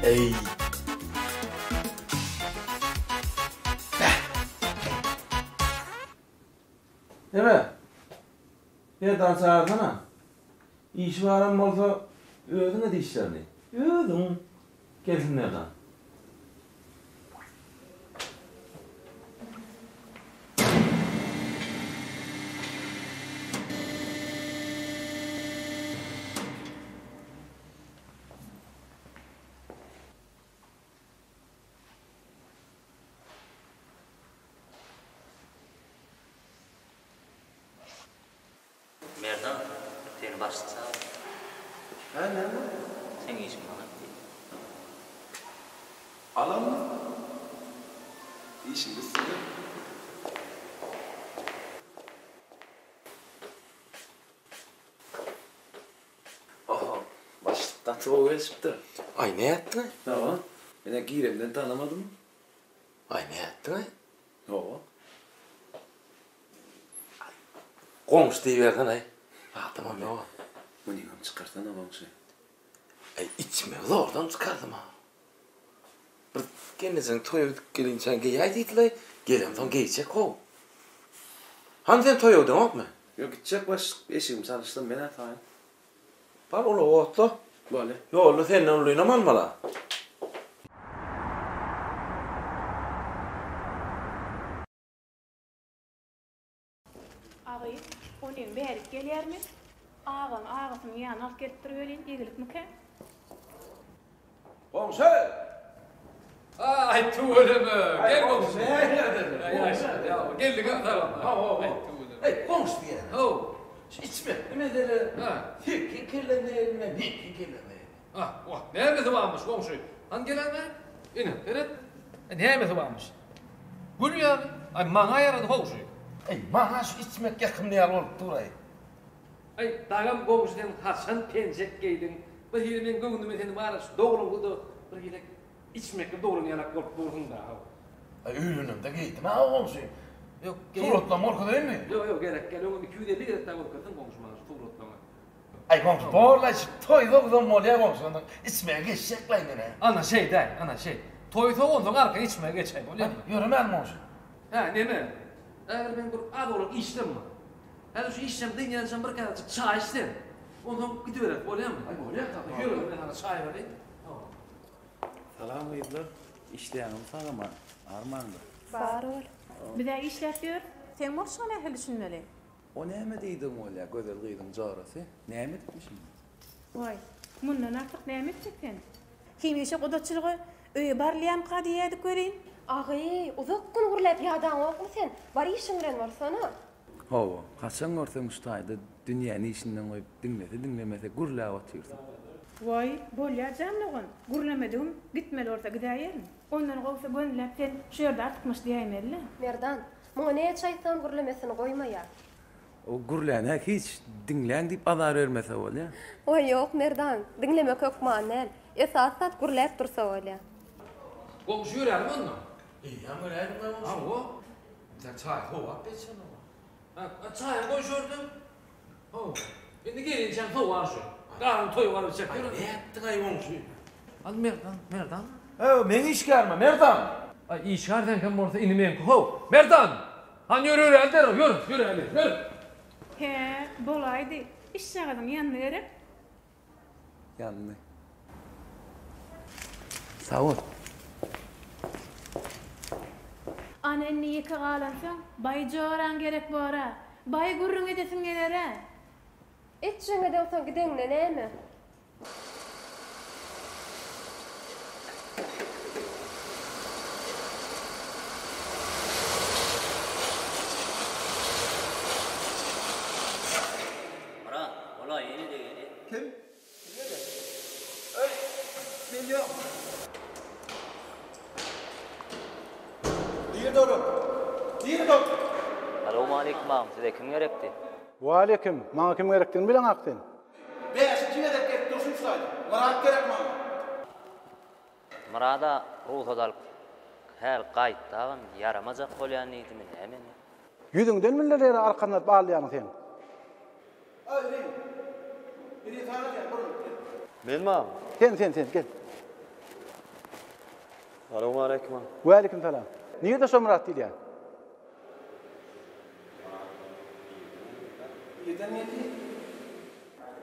Speaker 3: Ey.
Speaker 7: Deme. Yerden çağırsana. İş varan bolsa ödün edi işlerini. Ödün. Gelsin nereden?
Speaker 13: Merdan, seni başlasın.
Speaker 3: Ha nerede?
Speaker 13: Sen işin bana.
Speaker 3: Alan mı? İşin bitsin. Oha, başlıktan çoğu geçipti.
Speaker 14: Ay ne yaptın?
Speaker 3: Tamam.
Speaker 14: Ben giremden tanımadım.
Speaker 3: Ay ne yaptın?
Speaker 14: Yo. Komşu deyiverden ay. Ha tamam yo.
Speaker 3: Bu neyim çıkarsana komşu.
Speaker 14: Ay içime de oradan çıkardım ha. Bir kendisinin toyu gelince giyay deydiler. Gelin son giyecek o. Hani sen toyu ödün mu?
Speaker 3: Yok gidecek baş eşim çalıştım ben atayım.
Speaker 14: Bak ola o otla.
Speaker 3: Böyle.
Speaker 14: Yo senin oğluyla mı almalı?
Speaker 2: Ağay, onun berip gelýärmi? Ağasyny ýanyna alyp gelip durýaryn, ýegilikmi?
Speaker 7: Komşu!
Speaker 1: Ay tuğulümü, gel komşu. Ya geldik tamam.
Speaker 7: Hey komşu diye.
Speaker 1: Oh.
Speaker 7: İçme. Mesela. Fikir kirlenme, fikir kirlenme.
Speaker 1: Ne emesi varmış komşu? Han gelen mi? İnin, evet. Ne emesi varmış? Gül ya. Ay mana yaradı komşu.
Speaker 7: Ey bana şu içmek yakınlayan olup durayı.
Speaker 1: Ay dağım komşu sen Hasan pencek giydin. Bu hirimin göğündüme seni var şu doğru buldu. Bir gidek içmek doğru yanak olup durdun da.
Speaker 7: Ay ürünüm de giydim ha komşu. Yok Tuğrot'la morku değil mi?
Speaker 1: Yok gerek onu 250 lira tavuk kırdın komşu bana şu Tuğrot'la.
Speaker 7: Ay komşu doğrular toy dokuzun mol ya komşu. İçmeye geçecek lan yine.
Speaker 1: Ana şey. Toy ondan arka içmeye geçeyim.
Speaker 7: Yürümen komşu.
Speaker 1: Ha ne mi? Eğer ben bir ad olarak içtim mi? Hadi şu işlem dünyanın bir kadar çay içtim. Ondan gidiverir, oluyor mu? Ay oluyor tabii. Yürü ben sana çay vereyim.
Speaker 3: Salam ýylar. İşleýänim sagama armandy.
Speaker 2: Bar ol. Bize işläpýär. Sen boşa nähili düşünmeli?
Speaker 3: O näme diýdim bolýa, gözel gyýdym jarasy. Näme diýmişim?
Speaker 2: Vay, mundan artık näme edeceksin? Kimişe godaçylygy öýe barlaýan kadiýädi görýin.
Speaker 4: Ağay, uzak gün gurulap ýadan okmy sen. Bar işin bilen barsana.
Speaker 14: Hawa, haçan görseň ustayda dünýäni işinden goýup dinlemese gurlap otyrdy.
Speaker 2: Vay, bolýajam nogun. Gurlamadım, gitmeli orta gidäýerim. Ondan gowsa gönlep sen şu ýerde atmış diýmeli.
Speaker 4: Merdan, muňa näçe şaýtan gürlemesini goýmaýar.
Speaker 14: O gurlana hiç dinlän diýip azar bermese bolýa.
Speaker 4: Oy ýok Merdan, dinleme kök manel. Esasat gürläp dursa bolýar.
Speaker 1: Komşu ýörelim onda.
Speaker 14: Ya mölädim ben.
Speaker 1: Hawa. Sen çay howap etsen o. Ha, çay goýşurdum. Oh. Indi gelinçen howar şu. Garym toy garym çekiyor.
Speaker 14: Ne ettin ay komşu?
Speaker 1: Al Merdan.
Speaker 7: Men işgärme, Merdan.
Speaker 1: Ay işgär derken borsa inimen ho. Merdan. Han yürü elder, yürü hadi.
Speaker 2: He, bolaydy. İş ýagdym ýanyna berip.
Speaker 14: Yanına. Sağ ol.
Speaker 2: Anenni ýeke galansaň, bay joran gerek bora. Bay gurrun edesin geler ha.
Speaker 4: Etjeňe de otaň gideňle näme?
Speaker 13: Mara, ola yeni de geldi.
Speaker 8: Kim? Ben yok. Diye doğru.
Speaker 13: Assalamu alaykum ağam, size kim gerekti?
Speaker 18: Wa alaykum. Maňa kim gerekdigini bilen akdyn.
Speaker 8: Beşi kime de gelip dursun şulaydı. Murat gerek mi?
Speaker 13: Marada ruhsadalyk her gaýtdagyn yaramajak bolýan idimi näme?
Speaker 18: Yüzüňden milleri arkana bağlayan sen.
Speaker 8: Öyle. Biri sana gel burun.
Speaker 16: Men mi?
Speaker 18: Sen gel.
Speaker 16: Assalamu alaykum.
Speaker 18: Wa alaykum salam. Niýede şo Murat diýýär?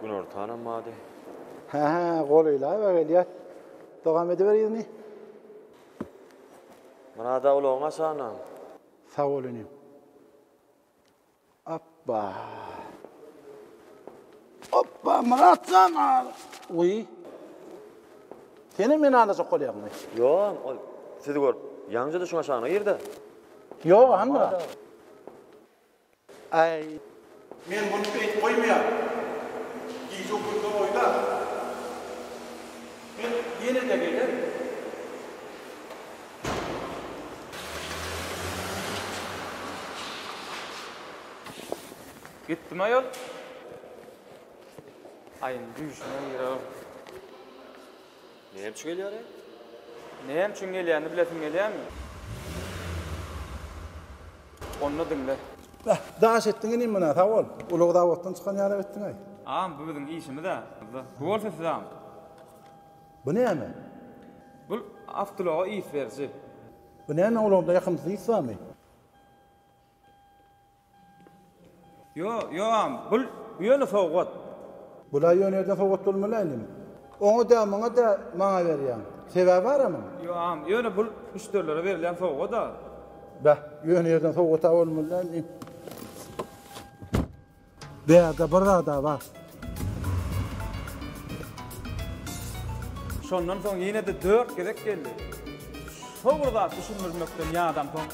Speaker 16: Gün ortanan mady.
Speaker 18: Ha, golyla we gelýär. Dogam edeberýärmi?
Speaker 16: Marada ulaňa sana.
Speaker 18: Sağ olun. Hoppa, Murat sana. Uy. Seni men anasa golýarmy?
Speaker 16: Yo, sizi görüp, ýaňja da şoňa şana ýerde.
Speaker 18: Yo, anma. Ay.
Speaker 8: Men bunu pek koymayan. İyice okulda oyda. Ben yine de gelir.
Speaker 17: Gitdim ayol. Ayın büyüşüne girer.
Speaker 16: Näme üçin gelýär?
Speaker 17: Näme üçin gelýärni bilesim gelýärmi? Onu dinle.
Speaker 18: Daş etdiňi nimene sağ ol. Ulug dawatdan çykan ýara etdiň ay.
Speaker 17: Ağam bu bizim işimiz de. Bu bolsa siz ağam.
Speaker 18: Bu näme?
Speaker 17: Bu Abdullaha iş bersi.
Speaker 18: Bu näme ulugda ýakymsy islämi?
Speaker 17: Yo ağam, bu ýöne sowgat.
Speaker 18: Bula ýönerden sowgat bolmalyny. Oňa da maňa da maňa berýän. Sebäbi barmy?
Speaker 17: Yo ağam, ýöne bu müşterilere berilen sowgat da.
Speaker 18: Bah, ýönerden sowgat bolmalyny. Beýada barada var.
Speaker 17: Şondan soň ýene de 4 gerek geldi. Sowgurda düşünmekden ýa-adam soň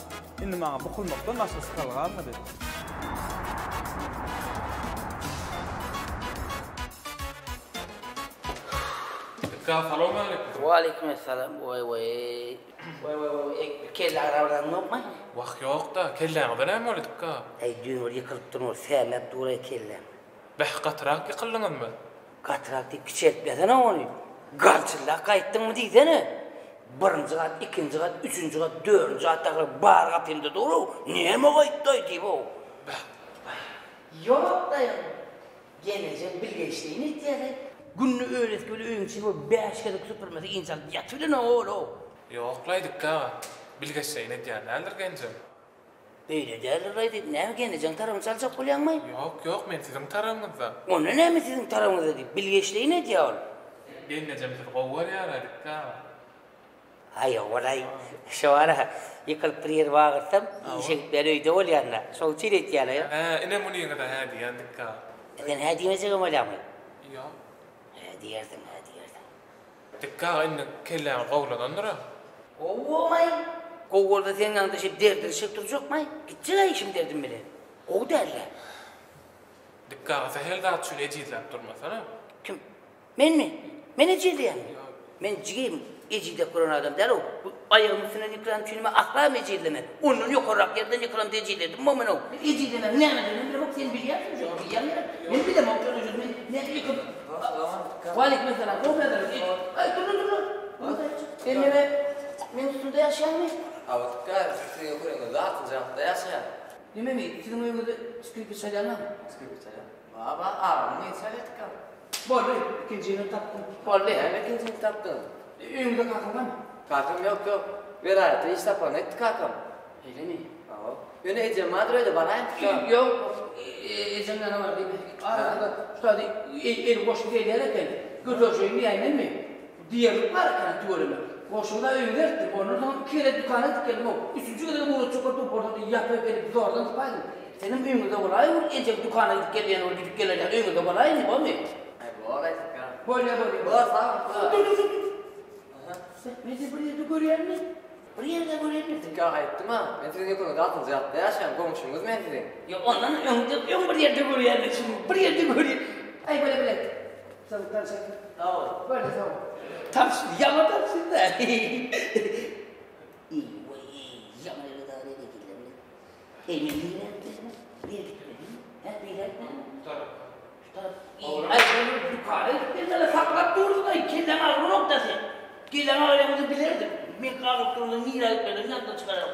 Speaker 17: indi maňa bu kulmakdan başgasy kalganmady.
Speaker 1: Assalamu alaykum.
Speaker 9: Wa alaykum assalam. Vay. Kelle arabadan nokma?
Speaker 1: Waq ýok da, kelläňden näme boldy ka?
Speaker 9: Ay dünür ýykylyp durur, sämep duray kelle.
Speaker 1: Bäh gatrak ýykylyňyzmy?
Speaker 9: Gatrak diýip kiçeltmesene onu. Galçyla gaýtdyňmy diýsene. Birinji gat, ikinji gat, üçünji gat, dördünji gatda bar gatynda durur. Näme gaýtdy diýip o? Ýok da ýok. Geleceğim bilgeçliğini diýär. Günni öğretgeli öýün için o 5 kere süpürmesi insan ýatyrdy ne oğlu?
Speaker 1: Ýoklaydyk ka. Bilgeçliğini diýär, näler gençem?
Speaker 9: Beýle dälirdi. Näme geneceň tarapy çaljak bolýarmy?
Speaker 1: Ýok, men siziň tarapyňyzda.
Speaker 9: Onu näme siziň tarapyňyzda diýip bilgeçliğini diýär.
Speaker 1: Geneceň siz gowar ýaradyk ka.
Speaker 9: Ay olay. Şu ara ýykylyp bir ýer bagyrsam, işek berýärdi bolýarna. Şol çiret ýaly.
Speaker 1: Ine muny ýa-da hadi ýandyk ka.
Speaker 9: Sen hadi mesele bolýarmy?
Speaker 1: Ýok.
Speaker 9: Diyerdim.
Speaker 1: Dikka indi kelläň gowladandyra.
Speaker 9: Owmay. Gowulda sen ýandaşyp derdir şekdir jokmay. Gitjek işim derdim bilen. O derler.
Speaker 19: Dikkatse her zat şunu ecizlep durmasana.
Speaker 9: Kim? Men mi? Men ecizleyem. Men cigim ecizlep kuran adam der o. Ayağımın üstüne yıkılan çünüme akram ecizleme. Onun yukarırak yerden yıkılan da ecizledim. Momen o. Ecizleme ne anladın? Bir bak sen biliyorsun. Ben bilemem. Ne yıkıp. Valik mesela. O kadar. Ay dur. Men üstünde yaşayan mı?
Speaker 1: Avatka, sizin yokurunuz zaten cevapta yaşayan.
Speaker 9: Değil mi? Sizin oyunuzda skripti çalyan mı?
Speaker 1: Skripti çalyan. Baba, ne çalyatık abi?
Speaker 9: Bolle, ikincini taptım.
Speaker 1: Bolle, hem ikincini taptın.
Speaker 9: Önümde kalkın mı?
Speaker 1: Kalkım yok. Velayette hiç tapan, etti kalkım.
Speaker 9: Öyle mi?
Speaker 1: Yöne Ecem Madro'yda bana hem
Speaker 9: Yok, Ecem'den ne var değil mi? Arada, şurada el boş bir yerlere geldi. Götüreceğim yayınlayın mı? Diyerlik var kan tuvalime. Boşunda öğrenirdi. Ondan kere dükkanı dikelim o. Üçüncü kadar bunu çikolata portada yapıp gelip zordan tıpaydım. Senin önünde olay mı? Ecem dükkanı dikelim o gidip gelecek önünde olay mı bu mu?
Speaker 1: Ay bu olay tıkan.
Speaker 9: Böyle.
Speaker 1: Bu sağ.
Speaker 9: Dur. Sen bizi buraya da görüyor musun? Buraya da görüyor musun?
Speaker 1: Dikkat ettim ha. Ben sizin yokurunuz zaten cevapta yaşayan komşumuz men sizin.
Speaker 9: Ya ondan ön bir yerde görüyor musun? Bir yerde görüyor. Ay böyle. Sabıklar çekin. Tamam. Böyle tamam. Tam şimdi yamadan şimdi. İyi, yamayla da nereye gidelim? Eminliğine Ay ben yukarı bir tane saklat durdu da kellen ağrı noktası. Kellen ağrımızı bilirdim. Ben kalkıp durdu mira etmedim yandan çıkarım.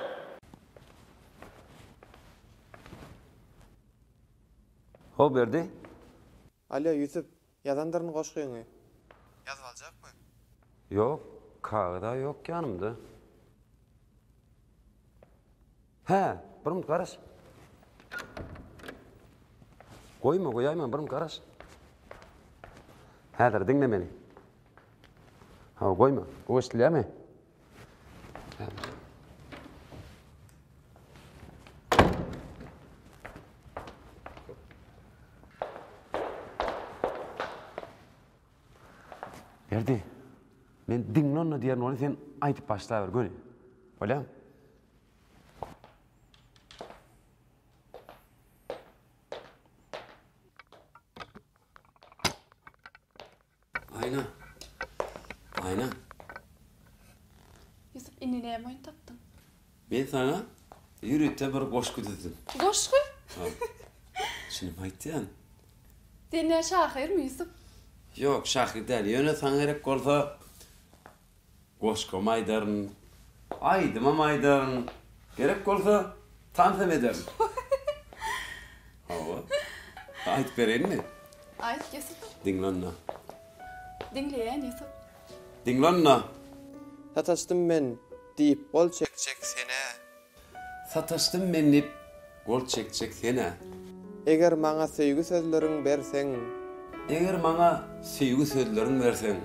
Speaker 10: Hol berdi.
Speaker 16: Alo Yusuf, yazandarını koşkuyun.
Speaker 12: Yazıp alacak mı?
Speaker 10: Yok, kağıda yok yanımda. He, bir minut qaraş. Koyayım, bir minut qaraş. Häzir dinle meni. Ha, koyma. O eştilemi? Berdi. Men dinlonno diyen onu sen aytıp başlayıver göre. Öyle mi? Ayna.
Speaker 11: Yusuf inileye boyun taptın.
Speaker 10: Ben sana yürütte bir koşku dedim.
Speaker 11: Koşku?
Speaker 10: Şunu mu aytyan?
Speaker 11: Dinle şahir mi Yusuf?
Speaker 10: Yok, şahir değil. Yöne sana gerek olsa koşku maydarın, aydıma maydarın, gerek olsa tanzim ederim. Hava. Ayt vereyim mi?
Speaker 11: Ayt Yusuf.
Speaker 10: Dinlonna.
Speaker 11: Dinleyen Yusuf.
Speaker 10: Dinlonna.
Speaker 16: Sataştım ben deyip gol çekecek sene.
Speaker 10: Sataştım ben deyip gol çekecek sene.
Speaker 16: Eğer bana sevgi sözlerin bersen.
Speaker 10: Eğer bana sevgi sözlerin versen.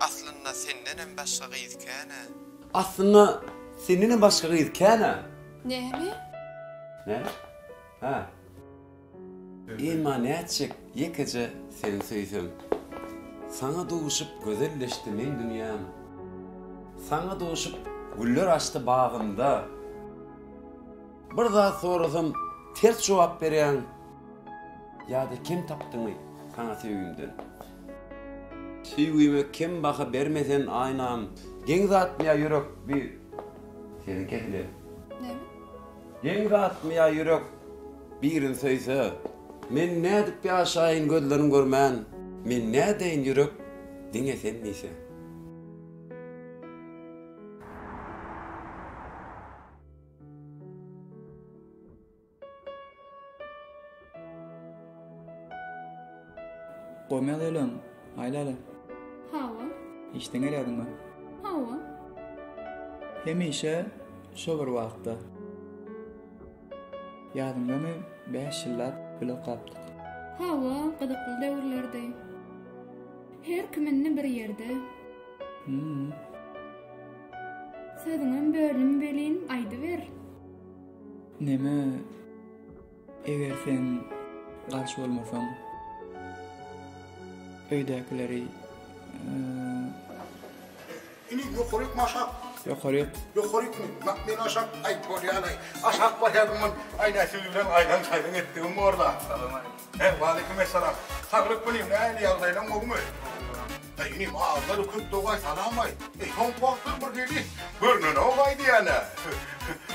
Speaker 16: Aslında senden başka gizkene.
Speaker 10: Aslında senin başka gizkene.
Speaker 11: Ne mi?
Speaker 10: Ne? Ha. Ema ne edecek yekece seni söylesem. Sana doğuşup güzelleşti men dünyam. Sana doğuşup güller açtı bağımda. Bir daha sorasam ters cevap veren. Ya da kim taptığını sana sevgimden. Sevgime kim baka vermesen aynam. Genz atmaya yürek bir... Senin ketile.
Speaker 11: Ne mi?
Speaker 10: Genz atmaya yürek birin söylese. Men ne edip bir aşağıyın gözlerini görmen. Men ne deyin yürek dine sen neyse.
Speaker 17: Koyma dedim. Aylala.
Speaker 11: Hava.
Speaker 17: İşten geldin mi?
Speaker 11: Hava.
Speaker 17: Hemişe şu bir vaqtda. Yadımda mı 5 yıllat bile kaptık.
Speaker 11: Hava gıdıklı dövrlerde. Her kiminni bir yerde. Sözüňem bölüm belin aydı ver.
Speaker 17: Neme eger sen karşı olmasan öydekileri
Speaker 8: İni yukarı maşa
Speaker 17: Yukarı yat.
Speaker 20: Yukarı gitme. Bak ben aşağı bolyanay. Aşağı bolyanımın ayna sürülen aydan saydan ettiğim orada. Aleykümselam. Sağlık bulayım ne aynı yağdayla olmuş. Benim ağızları kıt doğay salamay. Son baktır bir geli. Burnun olaydı yani.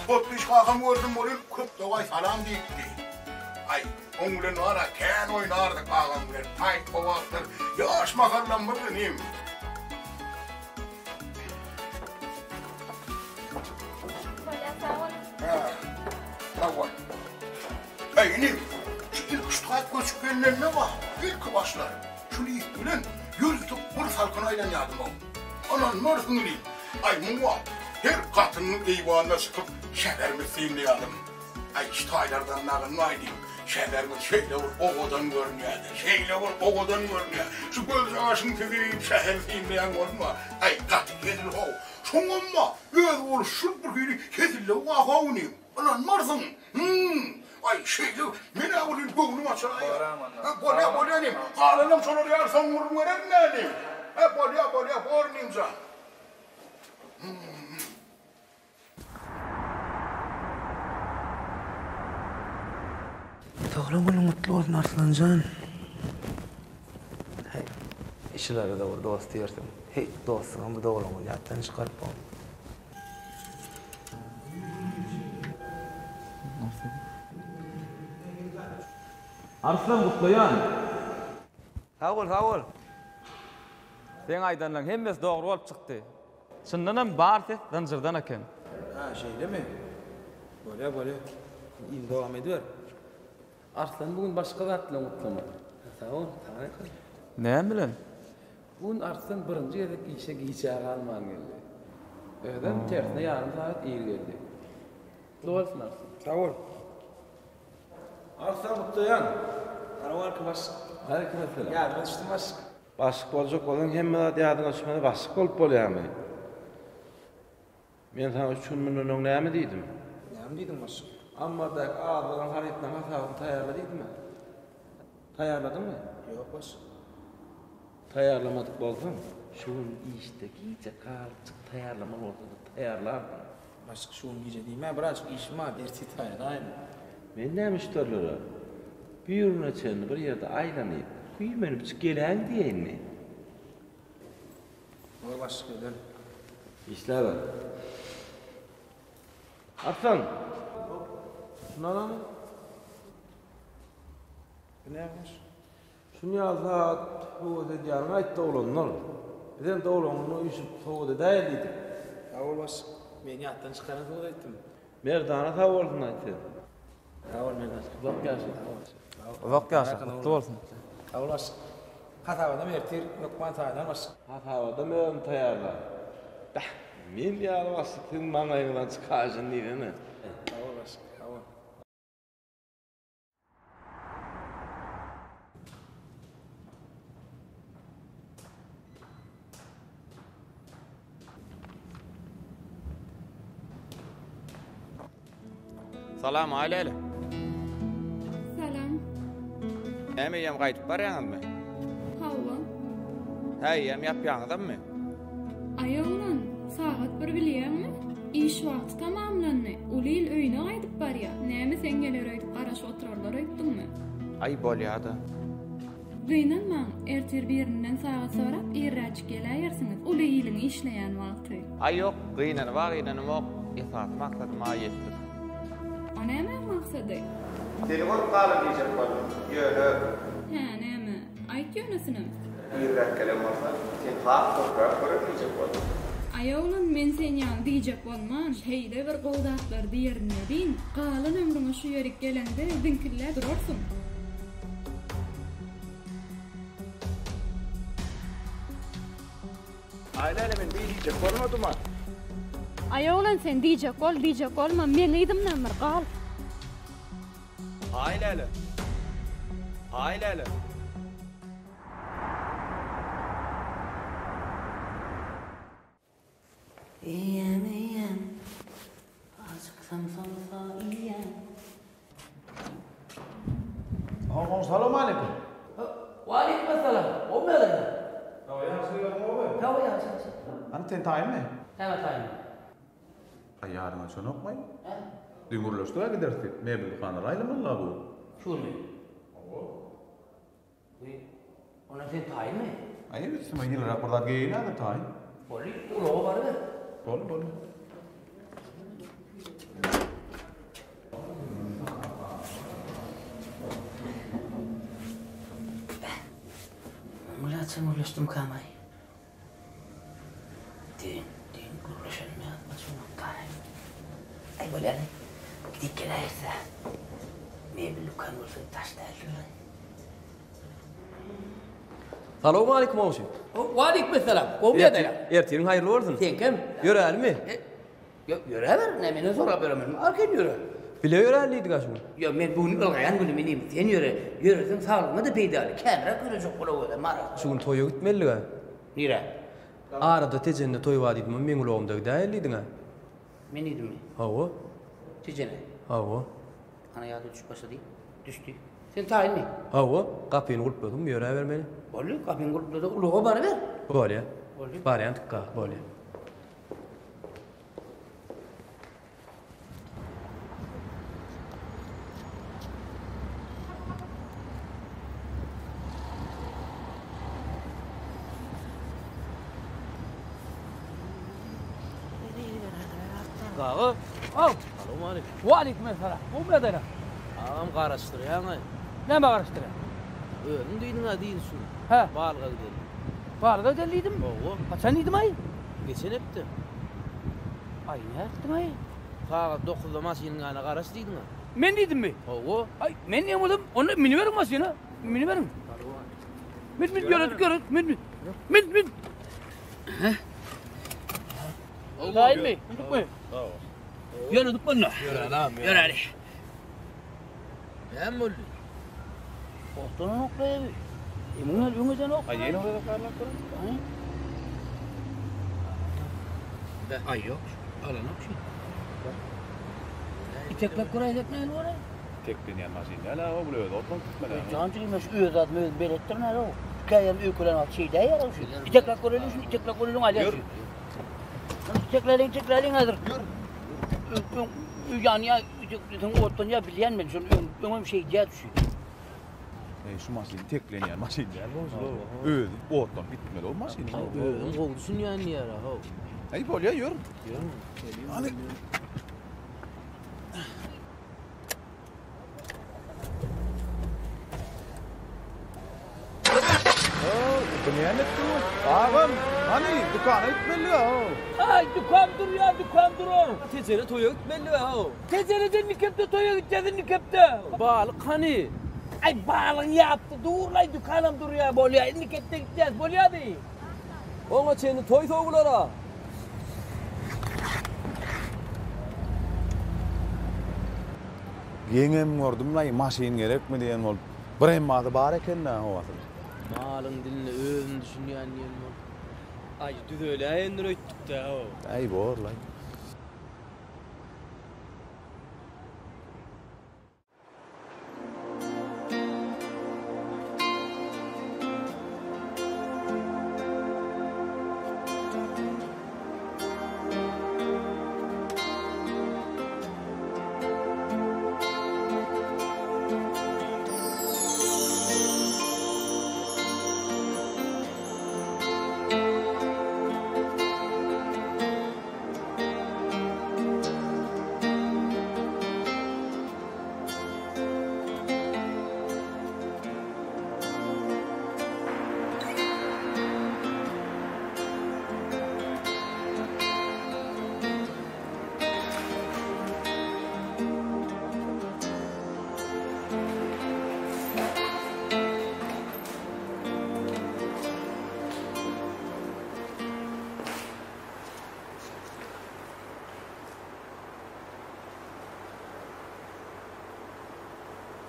Speaker 20: Botluş kakam gördüm olun kıt doğay salam deyipti. Ay, onların ara ken oynardı kakam bilen. Tayt kovaktır. Yaş makarlan mı benim? Bravo. Eynim, şu ilk üstad göçükkenlerine bak. İlk başlar. Şunu ilk yol tutup bir salkın aylan yardım ol. Anan narsın bileyim. Ay muva, her katının eyvanına sıkıp şehirimi seyimleyelim. Ay işte aylardan nağın diyeyim. Şehirimiz şeyle vur, oğudan görünüyordu. Şeyle vur, oğudan görünüyor. Şu göz ağaçını tüzeyip şehir seyimleyen olma. Ay katı gelir o. Şungunma, öyle olur şut bir köyü kesildi vaha unayım. Anan narsın. Ay şeyle, mene avulun göğnüm açar ya. Bolya neyim? Ağlanım sonra yarsan vurun verelim ne neyim? Bolya, bornayım can.
Speaker 14: Doğru bunu mutlu olun Arslancan. Hey, işlere de vur dost diyerdim. Hey, dostum bu doğru mu? Yattan çıkarıp ol.
Speaker 7: Arslan kutlayan.
Speaker 5: Sağ ol. Sen aydanlan hemmes doğru olup çıktı. Şundan bartı zanjırdan eken.
Speaker 7: Ha şeyle mi? Böyle. İyi devam ediyor. Arslan bugün başka zatla mutlama. Sağ ol.
Speaker 5: Ne bilen?
Speaker 7: Bugün Arslan birinci yedek işe giyeceği alman geldi. Öden tersine yarım saat iyi geldi. Doğrusun Arslan. Sağ ol. Arslan kutlayan. Aravar ki baş. Aleykümselam. Yardım etiştim baş.
Speaker 14: Başık olacak olan hemme de yardım açmada başık olup bolýarmy? Men sana 3 milyon näme diýdim?
Speaker 7: Näme diýdim baş? Amma da ağzından haritna hasabını tayarla diýdim mi? Tayarladın mı? Yok baş.
Speaker 14: Tayarlamadık bolsun. Şuň işte giýje kalçyk tayarlama boldy. Tayarlar.
Speaker 7: Başyk şuň giýje diýme, biraz işim var, erti tayarlaymy.
Speaker 14: Men näme işlerlere? Bir ýuruna çenli bir ýerde aýlanyp, kuýmanyp gelen diýenmi?
Speaker 7: Ola başyk gelen.
Speaker 14: İşler var. Arslan.
Speaker 7: Şunu alalım. Ne yapmış?
Speaker 14: Şunu yazat, bu dediğim ayet oğlanlar. Bizim de oğlanın işi soğudu değildiydi.
Speaker 7: Tavul baş, beni yattan çıkaran soğudu ettim.
Speaker 14: Merdana tavuldun ayet.
Speaker 7: Tavul merdan. Uzak gelsin.
Speaker 5: Uzak gelsin, kutlu olsun.
Speaker 7: Tavul baş. Hatavada mertir, yokman taylar baş.
Speaker 14: Hatavada men tayarlar. Men ýalwasy tüm maňaýyndan çykaşyn diýeni.
Speaker 7: Tavul baş, tavul.
Speaker 12: Salam aileli.
Speaker 11: Salam.
Speaker 12: Emiyem qaytyp barýaňyzmy?
Speaker 11: Hawa.
Speaker 12: Heýem ýapýaňyzmy?
Speaker 11: Ayolan, saat bir bilýärmi? İş wagty tamamlandy. Ulil öýüne gaýdyp barýar. Näme sen geler öýdüp garaşy oturarlar öýtdiňmi?
Speaker 12: Ay bolýady.
Speaker 11: Gynanma, ertir birinden sağa sorap irraç gelýärsiňiz. Ulilini işleýän wagty.
Speaker 12: Ay ýok, gynanmak, esas maksadyma ýetdi.
Speaker 11: O näme maksady?
Speaker 12: Telefon qalan diýjek boldum. Ýöne.
Speaker 11: Hä, näme? Aýt ýönesinimi?
Speaker 12: Irrak kelem bolsa, sen haq toprak görüp diýjek boldum.
Speaker 11: Ayolan men sen ýan diýjek bolman. Heýle bir gowdatlar diýerine diň. Galan ömrüňe şu ýerik gelende diňkiller durarsyň.
Speaker 20: Aileli men diýjek bolmadyma?
Speaker 11: Ayolan sen diýjek bolma. Men eýdim näme gal.
Speaker 16: Aileli.
Speaker 21: İyem. Azıksam salsa iyem.
Speaker 18: Salam aleyküm.
Speaker 1: Waalaikumsalam. O mele?
Speaker 18: Tawa yaxşı ýalyň oby.
Speaker 1: Tawa yaxşı.
Speaker 18: Ana sen taýmy?
Speaker 1: Hema taýmy.
Speaker 3: Ayarına çönokmay. Düngürleştiler giderdi. Mebel dükkanı ayrılmalı bu.
Speaker 9: Şunu. Ona sen tayin mi?
Speaker 3: Hayır, ismi yıl raporlar geyine de tayin.
Speaker 9: Boli, ulu var mı?
Speaker 3: Boli.
Speaker 9: Mulatçım ulaştım kamay. Din kuruluşan mı atmasın tayin. Ay boli yani. Gidip gelirse. Mebel dükkanı olsa taş derler.
Speaker 6: Salamu aleyküm oğuşum.
Speaker 9: Aleykümselam. Kovya da.
Speaker 6: Ertirin hayırlı olsun.
Speaker 9: Sen kim?
Speaker 6: Yöreğli mi?
Speaker 9: Yörever ne mene sonra beremen. Arken yöre.
Speaker 6: Bile yöreğliydi gaşmı.
Speaker 9: Ya men bunu algayan bunu meneyim. Sen yöre. Yöresin sağlığına da peydalı. Kamera görecek ola öyle mara.
Speaker 6: Şugun toya gitmeli ga.
Speaker 9: Nire?
Speaker 6: Arada tecenne toy vadiydi mi? Men ulağımda değerliydi ga.
Speaker 9: Men idim mi?
Speaker 6: Hava.
Speaker 9: Tecenne?
Speaker 6: Hava.
Speaker 9: Ana yadı düşüp başladı. Düştü. Sen tayin mi?
Speaker 6: Hava. Kapıyını kulpladım. Yöreğe vermeli.
Speaker 9: Boli kapıyı kulpladı. Uluğa bana ver.
Speaker 6: Böyle. Bari yantıkka. Böyle.
Speaker 9: Gağı. Al.
Speaker 6: Salamu aleyküm.
Speaker 9: Aleykümselam. Bu ne dere?
Speaker 6: Ağam karıştırıyor ama.
Speaker 9: Ne mi karıştırıyor?
Speaker 6: Öğün duydun ha değil su.
Speaker 9: He.
Speaker 6: Bağlığa gidelim.
Speaker 9: Bağlığa gidelim.
Speaker 6: Oğu.
Speaker 9: Kaçan idim ay?
Speaker 6: Geçen hepti.
Speaker 9: Ay ne ettim ay?
Speaker 6: Sağa 9'da maşinin gana karıştıydın ha.
Speaker 9: Men idim mi?
Speaker 6: Oğu.
Speaker 9: Ay men ne oldum? Onu mini verin masina. Mini verin. Mit görün. Mit. Heh. Tayin mi? Unuttuk mu? Yürüdük bunu. Yürü hadi.
Speaker 6: Ben mi oldu?
Speaker 9: Ortadan oklaya bir. Emin öngöden ok.
Speaker 3: Ay yeni orada karlar kurun.
Speaker 9: Ay yok. Alan ok şey. İteklek kurayı etmeyin oraya.
Speaker 3: Tekleyen maşinler la o buluyor. Otlak gitmeden.
Speaker 9: Cancığıymış öğüt adım öğüt belirttir ne o? Hikayem öykülen alt şey değil ya. İteklek kurayı düşün. İteklek kurayı alıyor. İteklerin hazır. Yani ya ortadan ya bilen ben şunu ömüm şey diye düşüyor.
Speaker 3: Şu maşini tekleyen maşinler var. Öyle. Otlan bitmeli o maşin.
Speaker 6: Öğün kovdusun yani yara.
Speaker 3: Ay bol ya yürü. Hadi. Dünyanın ettiği. Ağam, hani dükkanı gitmeli ya.
Speaker 9: Ay dükkan dur.
Speaker 6: Tecene toya gitmeli ya.
Speaker 9: Teceneden nikepte toya gideceğiz nikepte.
Speaker 6: Balık hani.
Speaker 9: Ay balın yaptı dur lan dükkanım dur ya bol ya nikepte gideceğiz bol ya değil.
Speaker 6: Ona çeyni toy soğulara.
Speaker 3: Yengem gördüm la maşin gerek mi diyen ol. Bir madı bar eken ha o asıl.
Speaker 6: Malın diline öğün düşünüyor annem. Ay düz öyle endir öttük de o.
Speaker 3: Ay bor la.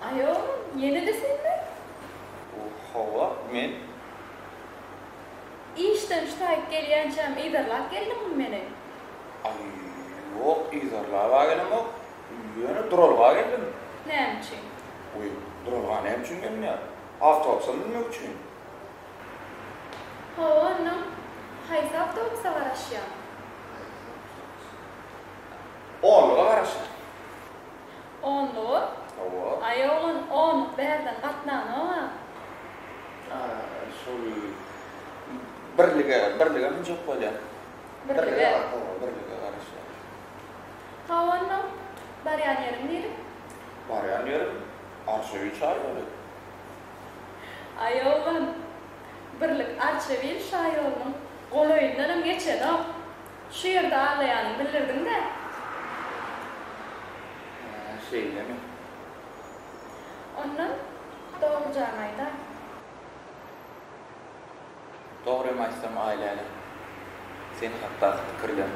Speaker 2: Ayo, yeni de seninle.
Speaker 12: Hava, men.
Speaker 2: İşten ştayık gelýänçem iderlap geldim meni.
Speaker 12: Ay, yok, izarlığa geldim yok. Yöne durulğa geldim.
Speaker 2: Näme üçin?
Speaker 12: Uy, durulğa näme üçin geldim ya? Avtobus'a binmek üçün.
Speaker 2: Hava, no. Haysa avtobusa var aşağı.
Speaker 12: Onluğa garaşy.
Speaker 2: Onlu. Ayoğlan 10 berden gatnanyma.
Speaker 12: Şol birlige min jok bolýar. Birlige garaşy.
Speaker 2: Hawanna baryan yerim diýip.
Speaker 12: Baryan yerim Arşavil şaýry.
Speaker 2: Ayoğlan birlik Arşavil şaýrynyň goloýundan geçedi. Şu ýerde ağlaýanyny bildirdim-de.
Speaker 12: Şeylemi.
Speaker 2: Ondan doğru canayda.
Speaker 12: Doğru emaysam aileyle. Seni hatta kırdım.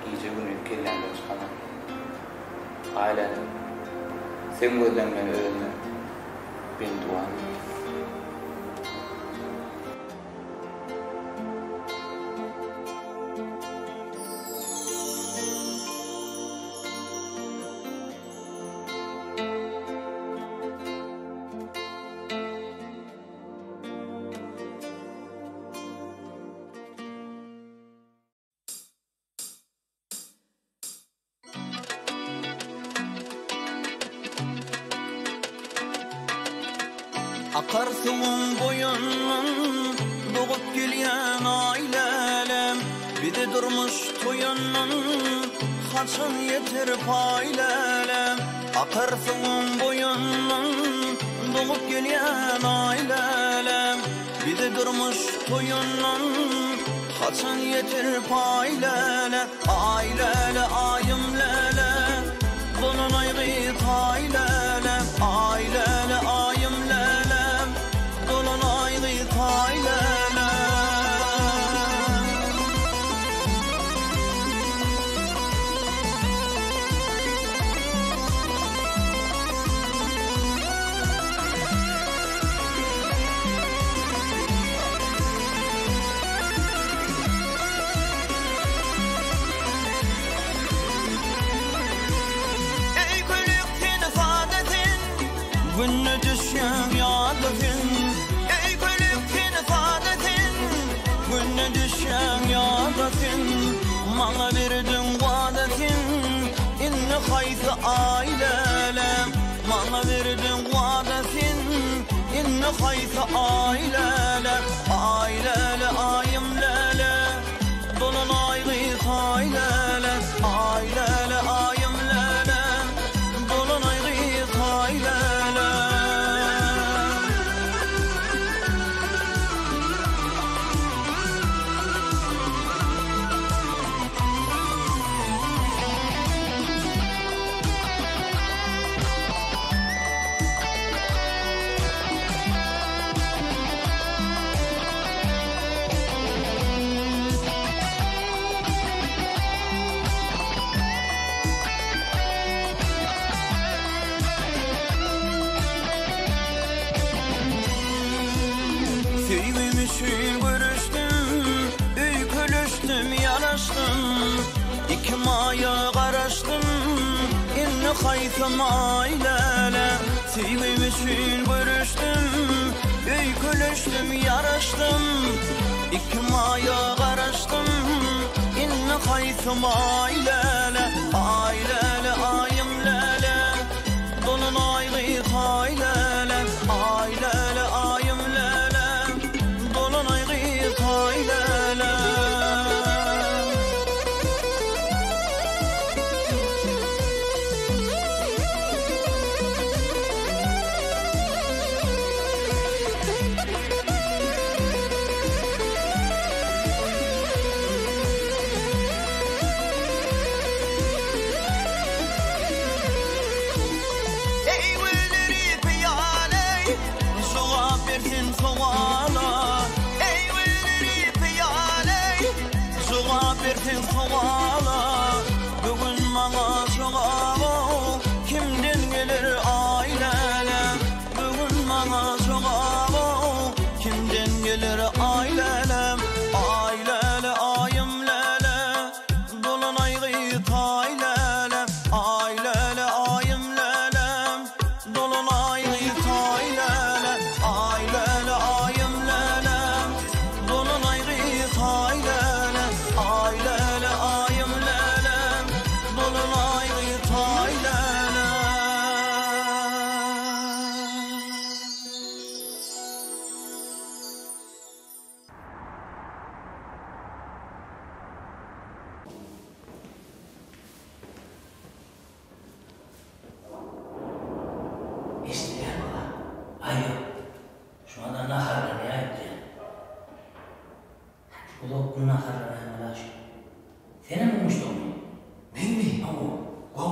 Speaker 12: Gece günü kellemden çıkamam. Ailenin. Sen gözlemden ölme. Ben duanım.
Speaker 15: Akarsuğun boyunun doğup gelyen ailelem bir de durmuş toyunun haçan yeter paylelem Akarsuğun boyunun doğup gelyen ailelem bir de durmuş toyunun haçan yeter paylele ailele ayımlele bunun aygı taylele ailele ayımlele Günü düşen yadın Ey gülüpkin saadetin Günü düşen yadın Bana verdin vaadetin İnni haytı ailelem Bana verdin vaadetin İnni haytı ailelem Ailele ayımlele Dolun aygı taylele Ailele ayımlele Dolun aygı taylele Sevmişim, görüştüm, öykülüştüm, yanaştım İki maya qaraştım, inni haytım ailele Sevmişim, görüştüm, öykülüştüm, yanaştım İki maya qaraştım, inni haytım ailele Ailele, ayımlele, dolun aygı taylele Ailele, ayımlele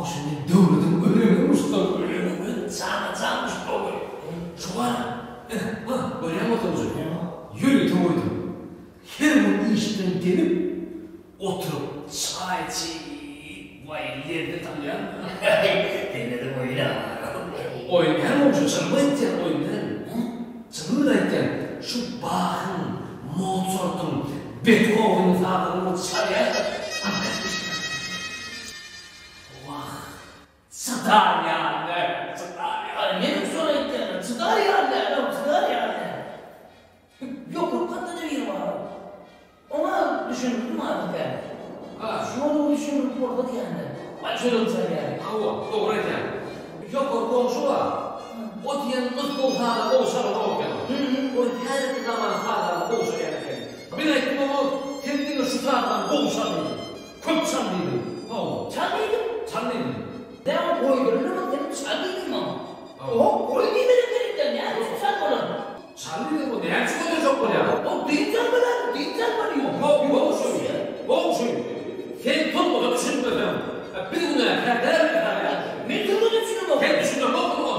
Speaker 7: şimdi devletin ölümü Mustafa ölümü sana Mustafa. Şu var. Böyle anlatıyoruz. Yürü toydum. Her gün işten gelip oturup çay içip vay ileride tanıyan. Denedim oynayan olmuş. Çılgınken oynayan. Çılgınken şu Bach'ın, Mozart'ın, Beethoven'ın sağlığını çalıyor. Çıdar yani. Benim sonra gittim. Çıdar yani. Çıdar yani. Yok o kadar bir var. Ona düşündüm artık yani. Şunu düşündüm orada yani. Ben söylüyorum sana yani. Hava doğru yani. Yok o komşu var. O diyen nasıl olsa da olsa da olur yani. O her zaman hala olsa yani. Bir ektim ama kendini şu taraftan olsanıydı. Köpsanıydı. Çanlıydı. Ne o koyduğunu mu dedim çanlıydı mı? O koyduğunu gerekten ya. Sen bana. Çanlıydı mı? Ne çıkıyor çok böyle ya? O değilken bana. Değilken bana yok. Yok söyle. Yok söyle. Sen tutmadan düşünmeden. Bir gün kadar ne tutmadan düşünmem. Sen düşünmem.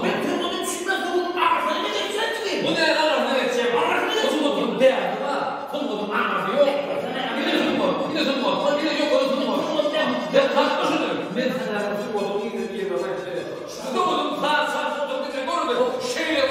Speaker 7: Ben tutmadan düşünmem. Ağzına ne geçecek ki? Bu ne lan? Ne geçecek? Ağzına ne geçecek? Tutmadan değerli var. Tutmadan ağzı yok. Bir de tutmadan. Bir de tutmadan. Bir de yok orası tutmadan. Ben kalkmışım. Ben sana tutmadan. Tutmadan. Sağ tutmadan. Görme. Şeyle.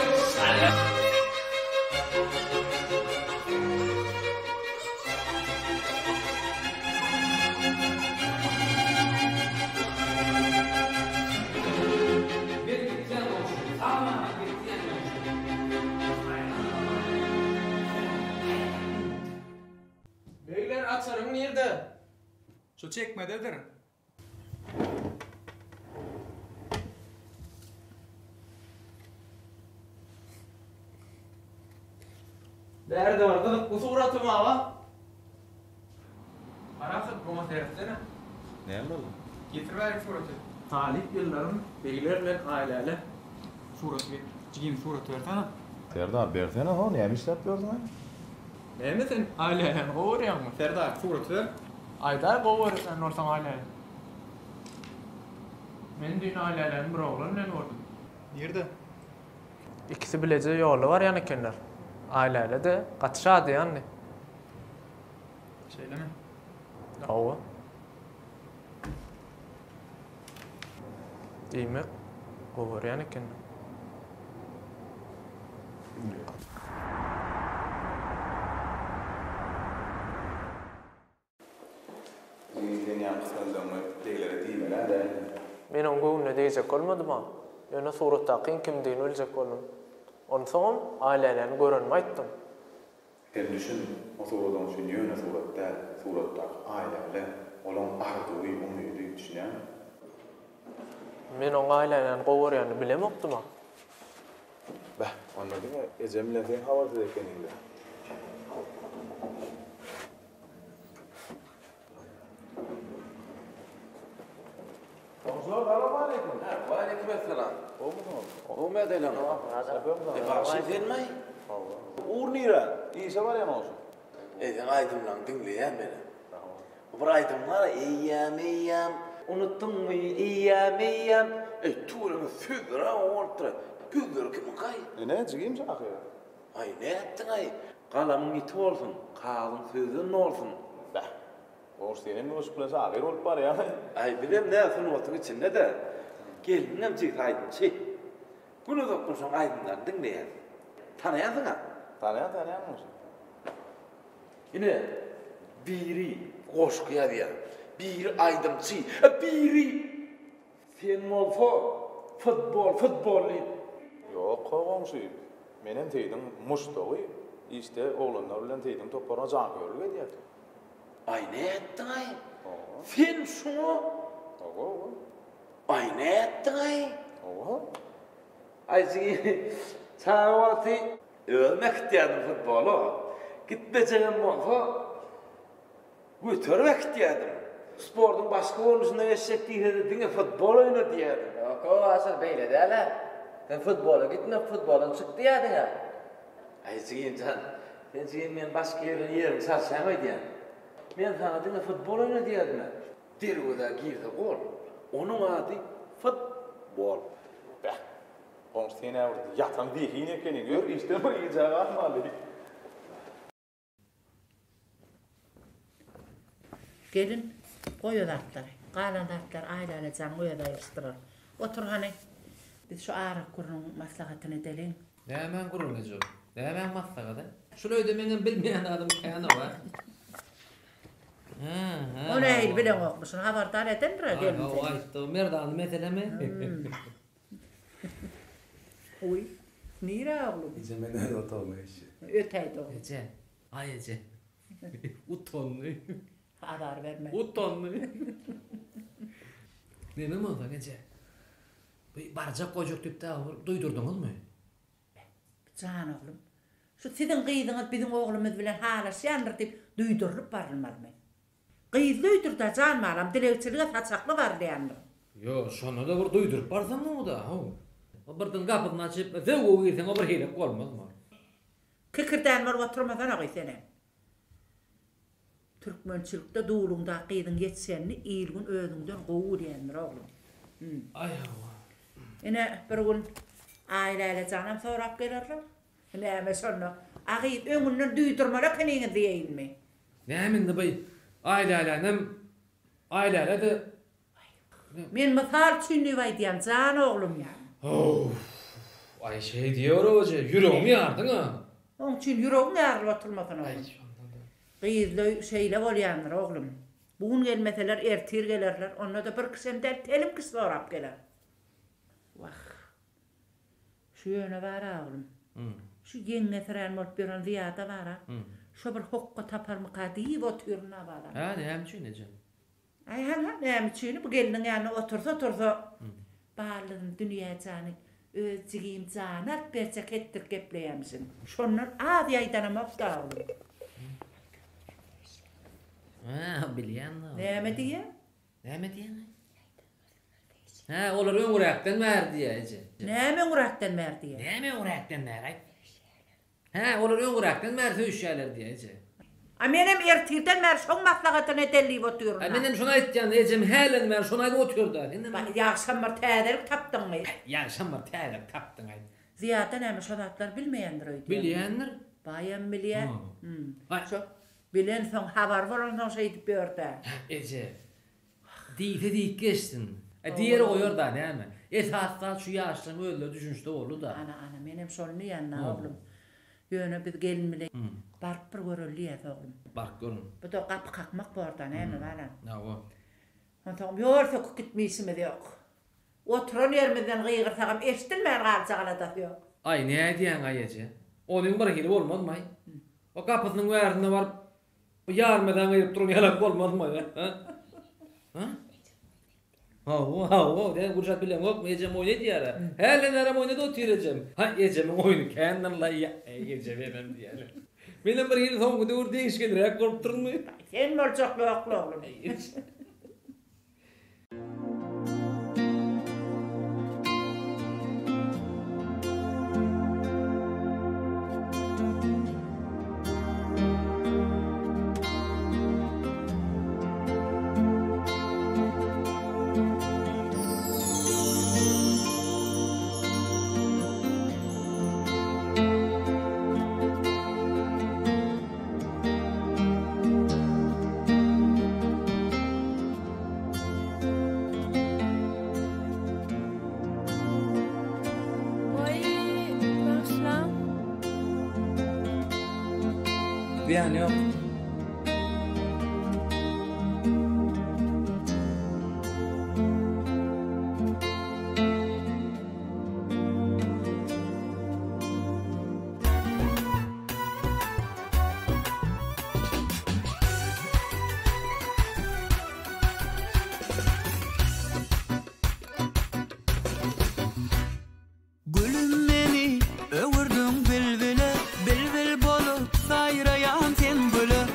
Speaker 5: Beyler açarım nerede?
Speaker 17: Şu çekmededir.
Speaker 5: Nerede var kızık bu suratım ama? Arasın bu tersine.
Speaker 3: Ne oldu?
Speaker 17: Getir ver suratı.
Speaker 5: Talip yılların beylerle aileyle
Speaker 17: Suratı cigim suratı versene.
Speaker 3: Serdar versene ha ne işlep gördün ha?
Speaker 5: Ne mi sen aileyle kovuruyor mu?
Speaker 17: Serdar suratı ver.
Speaker 5: Ayda kovuruyor sen ortam aileyle. Men dün ailelerin bir oğlan ne oldu?
Speaker 17: Nerede?
Speaker 19: İkisi bileceği yolu var yani kendiler. Aileyle de katışadı yani.
Speaker 17: Söyleme.
Speaker 19: Ova. Demek kovuruyor yani kendiler. Men onu ne diyecek olmadım ha. Yani surattakın kimdiğini ölecek olun. Ondan sonra ailelerini görünme ayttım.
Speaker 3: Hem düşün, o sorudan şu yöne surattak aileyle olan ardığı umudu düşünen.
Speaker 19: Men o ailelerini kovuruyanı bilemoktum ha.
Speaker 3: Bah, anladın mı? Ecemle sen havada ekeninde.
Speaker 14: Selamünaleyküm. Aleykümselam. O mu edeyim? Başın gelmey?
Speaker 3: Uğur nira. İyisi var ya olsun.
Speaker 14: Aydınlan dinleyen beni. Bu aydınlar eyyam. Unuttun mu eyyam? Tuğrunu füdra orta. Füdra kim kay?
Speaker 3: Ne cigim çakı?
Speaker 14: Ay ne ettin ay? Kalamın iti olsun. Kalın sözün olsun.
Speaker 3: Oğuz senin mi uçukla sağır olup var ya?
Speaker 14: Ay bilem ne yapın otun içinde de. Gelinem çık aydın çık. Bunu dokunsan aydınlar dinleyen. Tanıyansın ha?
Speaker 3: Tanıyan mısın?
Speaker 14: Yine biri koşkuya diye. Biri aydımçı. Biri sen olsa futbol.
Speaker 3: Yok komşu. Benim teydim Mustafa. İşte oğlunlar bilen teydim toparına can görüyor diye.
Speaker 14: Ay ne ettin ay? Sen şunu? Ay ne ettin ay? Ay çağırtı ölmek istedim futbolu. Gitmeyeceğim olsa götürmek istedim. Sportun başka oyuncusundan eşek değil futbol oyunu diyedim.
Speaker 6: Yok o asıl böyle değil. Sen futbola gitme futbolun çıktı yedin ha.
Speaker 14: Ay sen ben başka yerim sarsamaydı yani. Ben sana dinle futbol oyunu diyedim. Dirvada girdi gol.
Speaker 3: Onun adı futbol. Beh, onu seni avurdu. Yatan diye yine keni gör, işte bu iyice atmalı.
Speaker 4: Gelin, koy odatları. Kalan datlar aileyle can koy odayıştırır. Otur hani. Biz şu ağrı kurunun maslahatını edelim.
Speaker 1: Hemen kurun Ece. Hemen maslahatı. Şurayı ödemenin bilmeyen adam kayana var.
Speaker 4: O neydi bilen okmuşsun. Habardar eden bırak gelin.
Speaker 1: O ayıttı. O merdanı meseleme.
Speaker 4: Uy. Nira oğlum?
Speaker 3: Ece ben öyle oturma işi.
Speaker 4: Öteydi o.
Speaker 1: Ece. Ay Ece. Utonlu.
Speaker 4: Haber verme.
Speaker 1: Utonlu. Ne mi oldu Ece? Barcak kocuk tüpte duydurdunuz mu?
Speaker 4: Can oğlum. Şu sizin kıydınız bizim oğlumuz bilen hala şendir deyip duydurulup barılmalı mı? Kıyız duydur da can malam dilekçiliğe saçaklı var diyendir.
Speaker 1: Yo, şonu da bir duydurup barsam mı o da? O birden kapını açıp zevgu girsen o bir hilep olmaz mı?
Speaker 4: Kıkırdan var oturmadan ağay seni. Türkmençilikte doğulunda kıydın geçsenini ilgin özünden kovu diyendir oğlum.
Speaker 1: Ay Allah.
Speaker 4: Yine bir gün aileyle canım sorap gelirler. Neyme sonra ağayıp ömrünün duydurmalı kınıyın diyeyim mi?
Speaker 1: Neymin de bey aileyle de...
Speaker 4: Men misal çünlü vay diyen can oğlum yani.
Speaker 1: Ay şey diyor hoca, yüreğimi yardın ha.
Speaker 4: Onun için yüreğim yarlı oturmasın oğlum. Kıyızlı şeyle olyanlar oğlum. Bugün gelmeseler ertir gelirler. Onunla da bir kısım telim kız sorap gelir. Vah. Şu yöne var oğlum. Şu yenge tren olup bir an ziyada var ha. Şu bir hokka tapar mı kadıyı oturuna var.
Speaker 1: Ha ne hem için Ece?
Speaker 4: Ay han ne hem için bu gelinin yanına otursa. Bağladın dünya canı. Özcigiyim canı. Berçek ettir gepleyemsin. Şunlar ağır yaydanamak da oğlum.
Speaker 1: Ha bilyen o.
Speaker 4: Ne diye?
Speaker 1: Ne diye? Ha olur öngürekten mer diye Ece.
Speaker 4: Ne öngürekten mer diye?
Speaker 1: Ne öngürekten mer? Ha olur öngürekten mer söyüşerler diye Ece.
Speaker 4: Benim ertirden mer şon maslahatını edelli oturuyorum.
Speaker 1: Benim şuna etken Ecem helen mer şuna da oturdu.
Speaker 4: Yaşam var tederik taptın mı?
Speaker 1: Yaşam var tederik taptın ay.
Speaker 4: Ziyade ne şodatlar bilmeyendir öyle.
Speaker 1: Bilmeyendir?
Speaker 4: Bayan bilyen. Şu bilen son haber var son şey dip örde.
Speaker 1: Ece. Deyip geçtin. Diğeri oyur da ne mi? Esasdan şu yaşlı öyle düşünüşte oldu da.
Speaker 4: Ana benim sorunu yanına oğlum. Yöne biz gelin bile. Bark bir görüllüye oğlum.
Speaker 1: Bark görün.
Speaker 4: Bu da kapı kalkmak bu orada ne mi bana?
Speaker 1: Ne o?
Speaker 4: Ondan yorsa gitmeyişimiz yok. Oturan yerimizden gıyır takım eştin ben kalacağına da yok.
Speaker 1: Ay ne diyen ay Ece? Onun bir hilip olmaz mı? O kapısının verdiğinde var. Yarmadan gıyıp durun yalak olmaz mı? Ha? Ha, den gurjat bilen yok mu Ecem oynadı yara. Helen aram oynadı oturacağım. Ha Ecem'in oyunu kendinle ya Ecem benim diyelim. Benim bir yıl son gün değiş gelir ya korkturun mu?
Speaker 4: Sen olacak yok oğlum.
Speaker 17: Yani yok.
Speaker 15: Gülüm meni öwürdüň bilbile, bilbil bolup saýraýan sen güle.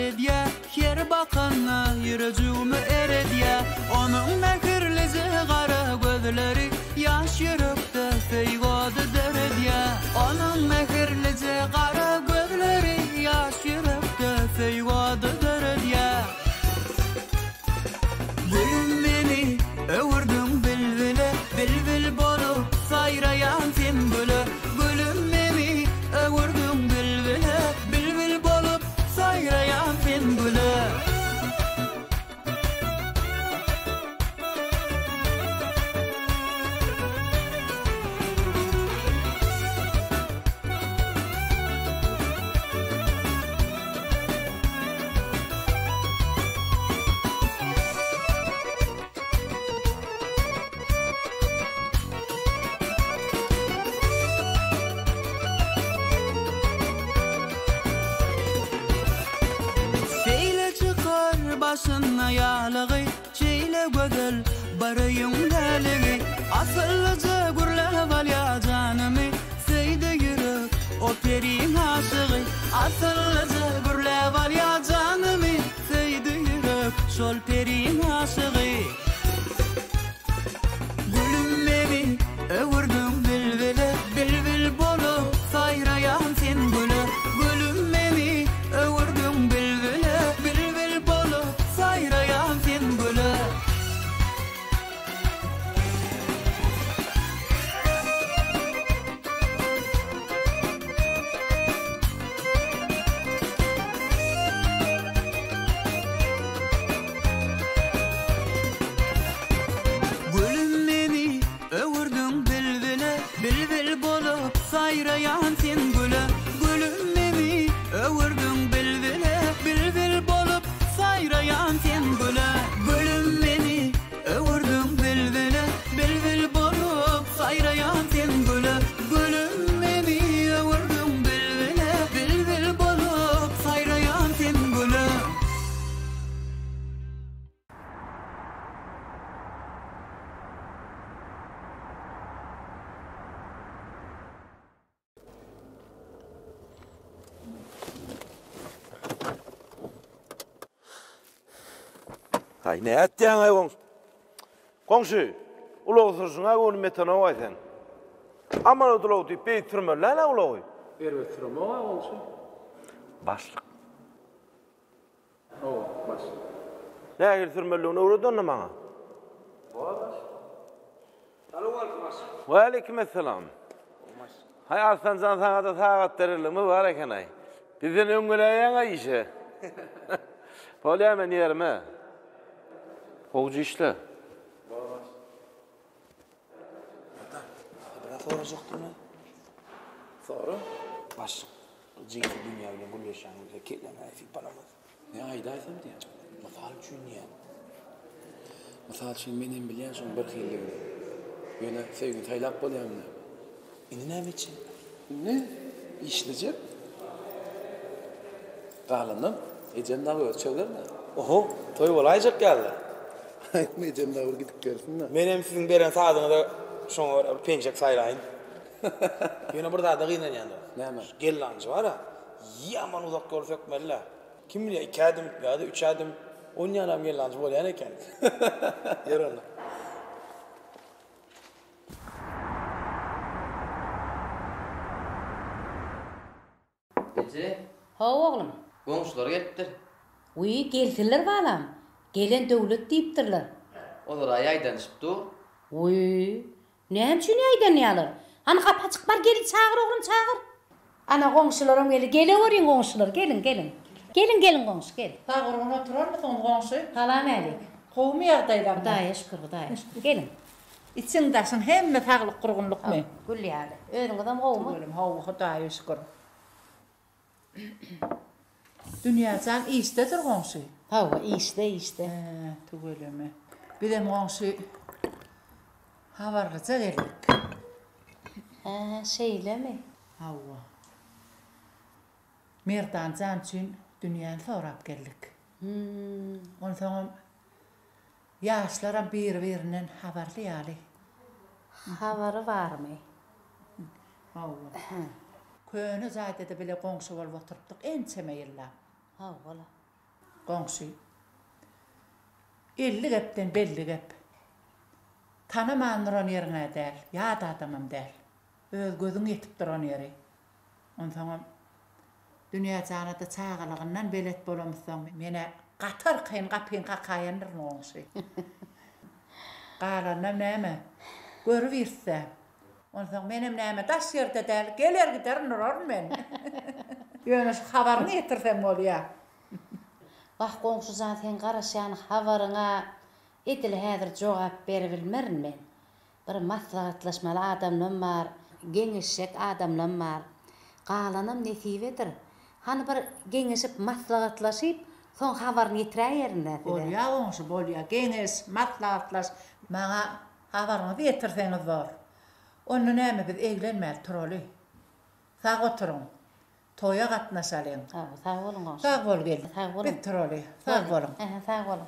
Speaker 15: derediye her bakanna yürücüğümü erediye onun mehirlizi kara gözleri yaş yürekte feygodu derediye onun mehirlizi kara gözleri yaş yürekte feygodu derediye gülüm beni övürdün bilbile bilbil bolup sayrayan sen gülü gülüm beni övürdün bilbile bilbil bolup sayrayan sen gülü başına yağlığı çeyle gödül barıyım deliği asıllıca gürle val ya canımı seyde yürü o perin aşığı asıllıca gürle val ya canımı seyde yürü sol perin aşığı gülüm beni övürdüm bilbile bilbil bolup sayrayan sen gülü gülüm beni övürdüm bilbile bilbil bolup sayrayan sen gülü gülüm beni övürdüm bilbile bilbil bolup sayrayan sen gülü gülüm beni övürdüm bilbile bilbil bolup sayrayan sen gülü gülüm beni övürdüm bilbile bilbil bolup sayrayan sen gülü gülüm beni övürdüm bilbile bilbil bolup sayrayan sen gülü
Speaker 14: Hay ne ettin ay komşu? Komşu, ulu otursun ay onu metana vaysen. Aman odulağı deyip beytirme lan ay ulağı.
Speaker 9: Evet, Roma olsun.
Speaker 14: Başlık.
Speaker 9: O, baş.
Speaker 14: Ne getirmeliğine uğradın mı bana?
Speaker 9: Baş. Alo, baş.
Speaker 14: Ve aleykümselam. Hay Arslan Can sana da saat verelim mi var eken ay. Bizden öngüleyen ay işe. Böyle hemen yerime. Hoğucu işle.
Speaker 9: Baş.
Speaker 14: Biraz sonra soktun mu?
Speaker 9: Sonra?
Speaker 14: Baş. Cihti dünya ile gül yaşanımıza ketleme efik paramız.
Speaker 9: Ne aydaysam diye.
Speaker 14: Misal için niye?
Speaker 9: Misal için benim biliyorsun bir kıyılığını. Yine sevgin taylap bolayam ne?
Speaker 14: İni ne için?
Speaker 9: Ne? İşleyecek. Dağlanım. Ecem Navur ölçevler mi?
Speaker 14: Oho, toy olayacak geldi.
Speaker 9: Ecem Navur gidip gelsin mi?
Speaker 14: Benim sizin beren saadını da şoňa pençek saýlaýyn. Ýöne bir daha da gynanýandy.
Speaker 9: Näme?
Speaker 14: Gellancı var ha. Yaman uzak görsek mella. Kim bilir 2 adım ya da 3 adım 10 ýanam gellancı bolýan eken. Ýerine.
Speaker 1: Ece,
Speaker 21: Ha oğlum.
Speaker 1: komşular gelipdir.
Speaker 21: Uy gelsinler balam. Gelen döwlet diýipdirler.
Speaker 1: Olar aydan çıktı.
Speaker 21: Uy. Näme üçin aýdan ýalar? Ana kapı açık bar gelip çağır oğlum çağır. Ana komşularım gelewerin komşular gelin. Gelin komşu gel.
Speaker 4: Tağırına oturar mısın komşu?
Speaker 21: Salam alik.
Speaker 4: Kovmu ýagdaýlar.
Speaker 21: Hudaýa şükür. Gelin.
Speaker 4: İçiňdaşyň hemme taglyk gurgunluk mı?
Speaker 21: Gül ýaly. Özüňizem gowmy?
Speaker 4: Gülüm, hawa Hudaýa şükür. Dünýäçän işdedir komşu.
Speaker 21: Hawa işde.
Speaker 4: Tügeleme. Bir de komşu habarlyca geldik.
Speaker 21: Şeýlemi?
Speaker 4: Hawa. Merdanjan üçin dünýäni sorap geldik. Ondan soň ýaşlara bir-birinden habarlaýaly.
Speaker 21: Habary barmy?
Speaker 4: Hawa. Köni zaýda bile komşu bolup oturupdyk ençeme ýylla.
Speaker 21: Hawa.
Speaker 4: Goňşy. 50 gepden belli gep. Tanıman duran yerine däl, ýat adamam däl. Öz gözüň ýetip duran ýeri. Ondan dünýä janata çağalygyndan belet bolamysan mene gatar kyn gapyn gakayandyr goňşy. Galanam näme? Görüp ýerse. Ondan menem näme taş ýerde däl, geler gider nurar men. Ýöne şu habaryny ýetirsem bolýar.
Speaker 21: Bak goňşy zat sen garaşan habaryňa edil häzir jogap berebilmerin men. Bir maslahatlaşmaly adamlam bar, geňişek adamlam bar. Galanam netibedir. Hani bir geňişip maslahatlaşyp, soň habaryny ýetiräýerler.
Speaker 4: Bolýar goňşy bolýar. Geňiş, maslahatlaş, maňa habaryny ýetirseňiz bar. Onu näme biz eglenmäl turaly. Sag oturuň. Toya gatnaşalyň.
Speaker 21: Ha, sag bolun goňşy.
Speaker 4: Sag bol gel.
Speaker 21: Sag bolun.
Speaker 4: Bir turaly. Sag bolun.
Speaker 21: Sag bolun.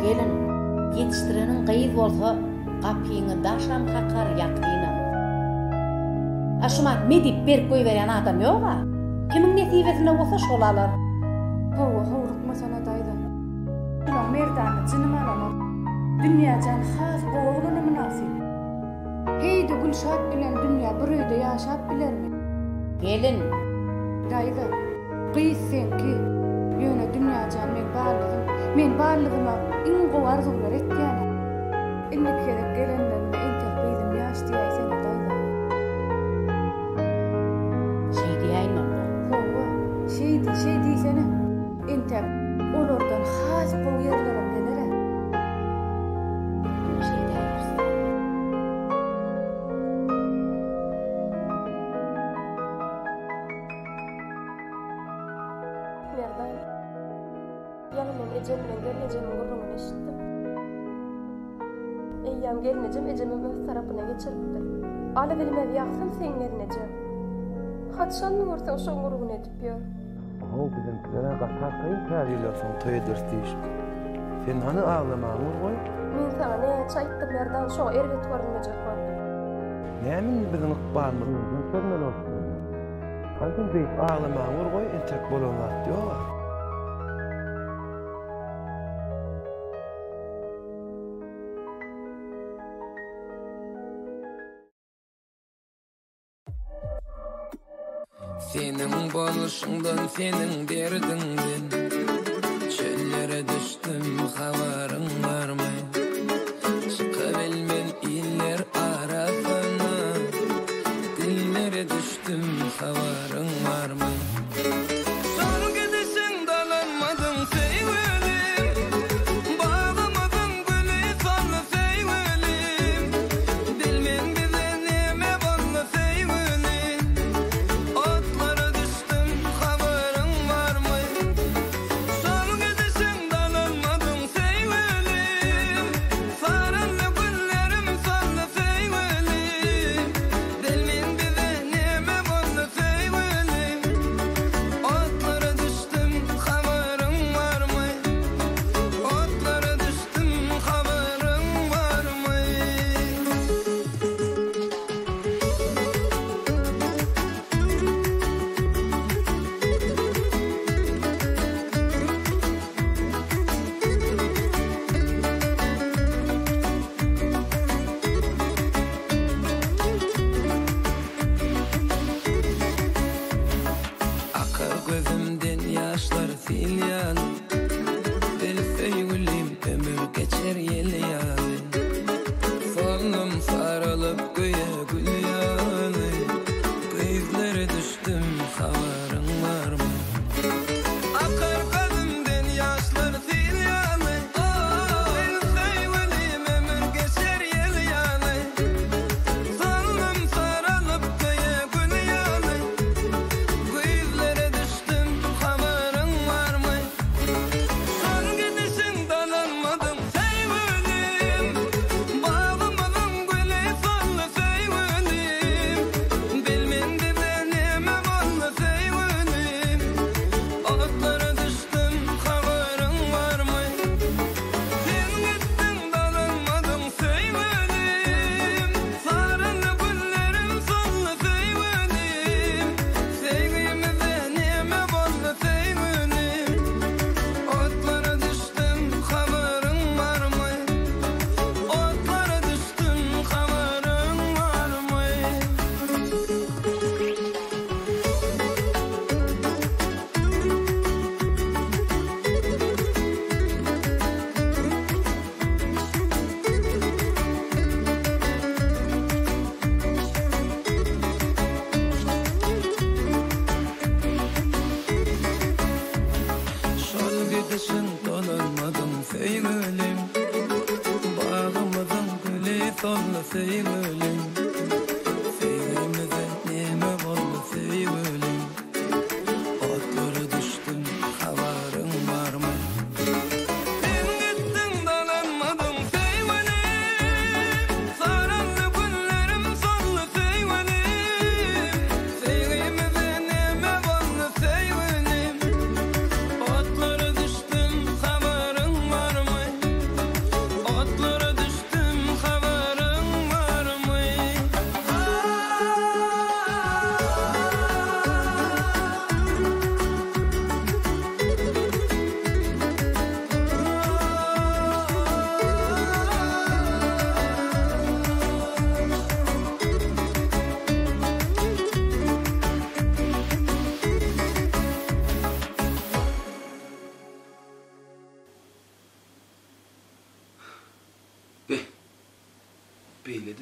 Speaker 21: Gelin, yetiştirenin qıyız bolsa, qapyňy daşam kakar ýakynam. Aşumat medip berip goýberýän adam ýok-a. Kimiň netibesine bolsa şol alar.
Speaker 2: Hawa howrukmasana daýda. Ulan merdany jynym alamam. Dünýäden has goýulyny münasip. Heýdi Gülşat bilen dünýä bir öýde ýaşap bilermi?
Speaker 21: Gelin.
Speaker 2: Daýda, qıyız senki. Ýöne dünýäden men barlygyma iň gowy arzular etýän. Indi kerek gelenlerine entek beýdim ýaş diýäýsen daýda.
Speaker 21: Şey diýäýin onda.
Speaker 2: Hawa, şey diýsene. Entek olardan has gowy ýerlere geler.
Speaker 21: Şey diýersin.
Speaker 13: Nereden? Yani men ecemden geleceğimin gurrunu eşittim. Eyyam gelineceğim ecemin öz tarapına geçiripdir. Ala bilmez yaksam senin erineceğim. Hatşanını görsen şoň gurrunu edip ýör.
Speaker 5: O bizimkilere gatar kayın tärbiýeleşiň toýa dersiş. Sen hani ağlamagy goý?
Speaker 13: Men sana näçe aýtdym ýerden şo erget görünmejek boldy.
Speaker 5: Nämin biziň ykbalymyzdan sörmeli bolsun. Handan beýip ağlamagy goý entek bolanlar ýok.
Speaker 22: Senin boluşundan, senin derdinden çöllere düştüm, havarın var mı? Çıkabilmen iller arasına, dillere düştüm, havarın var mı? Son gidişin dalanmadın seyvelim, bağlamadın gülü sonlu seyvelim. Bilmen bize neme bollu seyvelim. Otlara düştüm, haberin var mı? Son gidişin dalanmadın seyvelim, sarılı güllerim sonlu seyvelim. Bilmen bize neme bollu seyvelim. Otlara düştüm, haberin var mı? Otlara düştüm, haberin var mı? Akar gözümden yaşlar silyan, bilseyulim ömür geçer yel yani. Solnum sarılıp göğe gül yani, kıyızlara düştüm, havarın var mı? Akar gözümden yaşlar silyan, bilseyulim ömür geçer yel yani.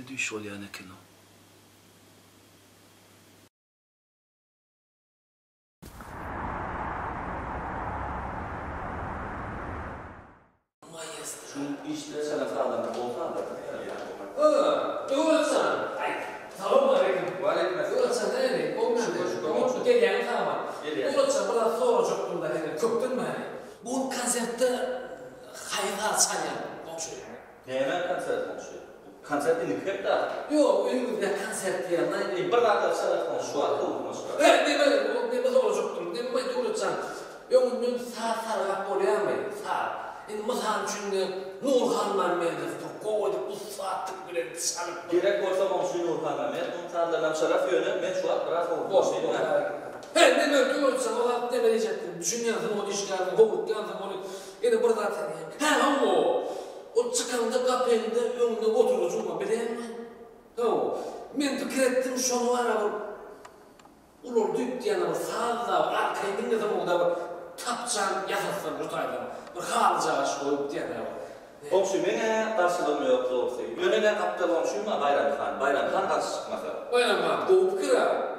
Speaker 8: ne düş oluyor eken o?
Speaker 7: Şu işte sana sağlam olsa da.
Speaker 1: Öğretsen. Selamun aleyküm.
Speaker 7: Aleyküm selam.
Speaker 1: Öğretsen ne? Şükür. Gel yani tamam. Öğretsen bana soracaktım da köptün mü? Bu konserte hayra sayın.
Speaker 7: Hemen konser konuşuyor. Konsertini hep de.
Speaker 1: Yok, önümüzde konsert yerine.
Speaker 7: Bir dakika sana konuşuyor.
Speaker 1: Evet, ne soracaktım? Ne öğretsen? Önümün sağ bak oluyor mu? Sağ. Mesela çünkü Nurhan Mehmet'e koydu bu saatlik bile çalıp.
Speaker 7: Gerek olsa komşu Nurhan Mehmet, onun sağlarından şaraf yönü, ben şu an biraz olmuşum.
Speaker 1: He, ne böyle görürsen o ne verecektim? Düşünüyorsun o işlerini, kovuk yansın onu. Yine burada tanıyayım. He o çıkanda kapında önünde oturucuma bileyim mi? O, ben fikir ettim şunu var ya, ulur düt diyene var, sağda var, arkayı dinledim o da tapcan yasasın rutaydan. Bir halca aşk koyup diyene var.
Speaker 7: Komşu mene karşılığım yok olsa. Önüne kapta komşuyum ama Bayram Khan karşı çıkmasa.
Speaker 1: Bayram Khan kovup kıra.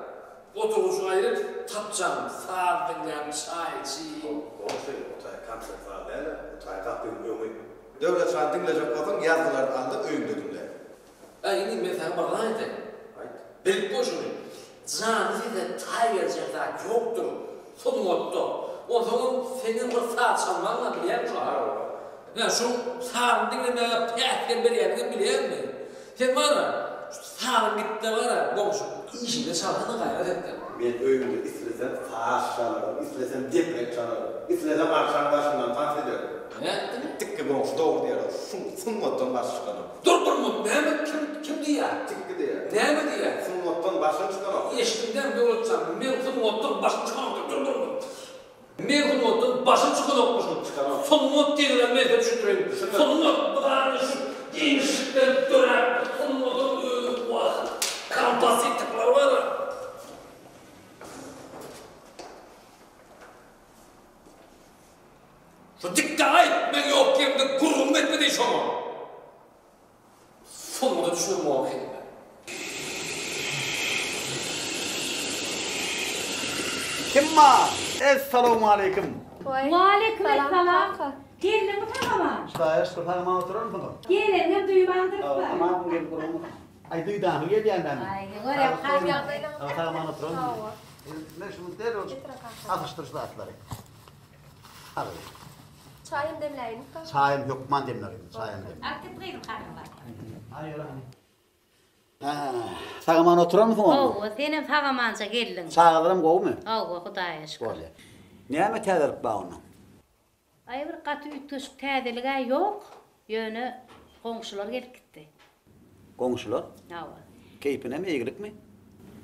Speaker 1: Oturuşu ayırıp tapcan, sağ dinleyen çay, çiğ.
Speaker 10: Komşu, otay kanser var değil mi? Otay kaptığın ömür. Devlet şu an dinleyecek olsan yazdılar aldı öyünde dinle.
Speaker 1: Aynen mesela bana neydi? Bilip koşunu. Canı da tay gelecekler yoktur. Sonun ottu. O zaman senin bir saat çalmanla biliyor musun? Ya şu sağın dinlemeye peyatken bir yerini biliyor musun? Sen bana sağın gitti bana komşu. İşinde çalmanı gayret ettim.
Speaker 10: Ben öyünde istesem sağ çalarım, istesem deprek çalarım, istesem akşam başından dans ederim. Tıkkı komşu doğru diyor. Sunmottan başı çıkanım.
Speaker 1: Dur mu? Kim diyor?
Speaker 10: Tıkkı diyor.
Speaker 1: Ne mi diyor?
Speaker 10: Sunmottan başı çıkanım.
Speaker 1: Eşitimden bir olacağım. Ben sunmottan başı çıkanım. Dur. Ben sunmottan başı çıkanım. Sunmot diyorlar ne de düşündüreyim. Sunmot bana şu genişlikten döner. Sunmotun kampasitlikler var ya. Şu dikkat etmek yok ki de gurum etmedi şu an. Sonunda düşünürüm o kelime.
Speaker 10: Kim var? Esselamu aleyküm.
Speaker 21: Aleyküm selam. Gelin mi tamam?
Speaker 10: Şuraya tamam oturur musun?
Speaker 21: Gelin hem duymandır mı?
Speaker 10: Tamam gel kurum. Ay duydan gel yandan.
Speaker 21: Ay oraya kalk.
Speaker 10: Tamam oturur musun? Ne şu der o? Atıştırışlı atları. Hadi.
Speaker 13: Çayım demleyin.
Speaker 10: Çayım yok, man demlerim. Çayım demlerim.
Speaker 21: Aktif kıyım karnılar.
Speaker 10: Hayır hani. Sağaman oturur musun oğlum?
Speaker 21: Oo, senin sağamanca geldin.
Speaker 10: Sağalırım kovu mu?
Speaker 21: Oo, Hudaya şükür.
Speaker 10: Ne mi tedarik bağ onu?
Speaker 21: Ay bir katı ütüşük tədiliğe yok. Yönü komşular gelip gitti.
Speaker 10: Komşular?
Speaker 21: Ava.
Speaker 10: Keyfine mi ilgilik mi?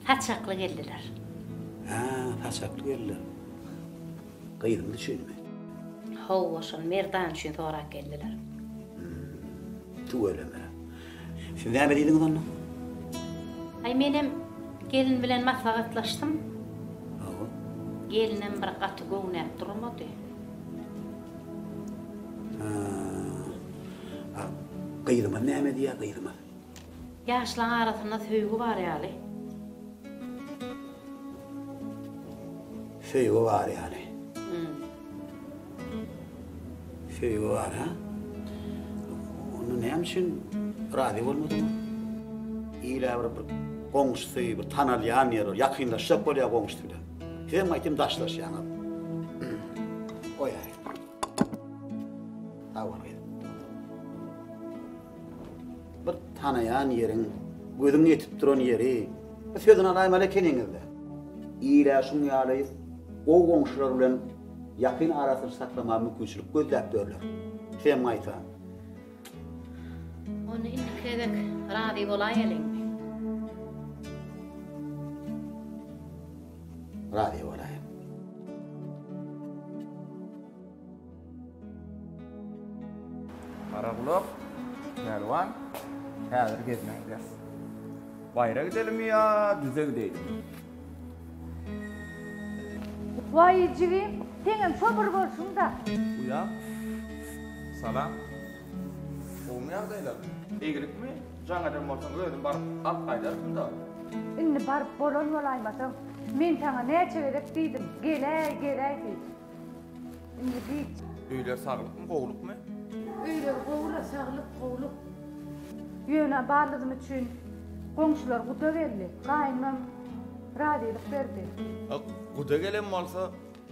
Speaker 21: Haçaklı geldiler.
Speaker 10: Ha, haçaklı geldiler. Kıydım düşünme.
Speaker 21: Hovaşın merdan için sonra geldiler.
Speaker 10: Tu öyle mi? Siz ne dediydiniz onu?
Speaker 21: Ay benim gelin bilen maslahatlaştım. Gelinim bir katı göğnep durmadı.
Speaker 10: Kıydım ne mi diye kıydım?
Speaker 21: Yaşlan arasında söygü var yani.
Speaker 10: Söygü var yani. Söygü var ha? Onu ne için razı olmadı mı? İyiler bir komşusu, bir tanılayan yer, yakınlaşacak böyle komşusuyla. Sen maytım daşlaş yani. O yani. Ha var ya. Bir tanıyan yerin, gözünü yetip duran yeri, sözün alayım hele kendinizde. İyiler şunu yalayıp, o komşular bilen yakın arasını saklama mümkünçülük gözlep dörler. Sen mayta.
Speaker 21: Onu indi kedek razı olayalım.
Speaker 10: Razı olayım.
Speaker 5: Karakuluk, Mervan, hazır gezmeyeceğiz. Bayra gidelim ya, düze gidelim.
Speaker 2: Vay civim, senin sabır bolsun da.
Speaker 5: Uyan. Salam. Olmayan deyler. İyilik mi?
Speaker 3: Jaňadan bolsaň özüm baryp alyp gaýdarym da.
Speaker 2: Indi barıp bolan bolaymasaň, men taňa näçe berip diýdim. Geley diýdim. Indi diýip,
Speaker 3: Öýler saglypmy, gowlukmy?
Speaker 2: öýler gowula saglyp gowluk. Ýöne barlydym üçin goňşular guda berdi. Gaýnam radylyk berdi.
Speaker 3: Guda gelen bolsa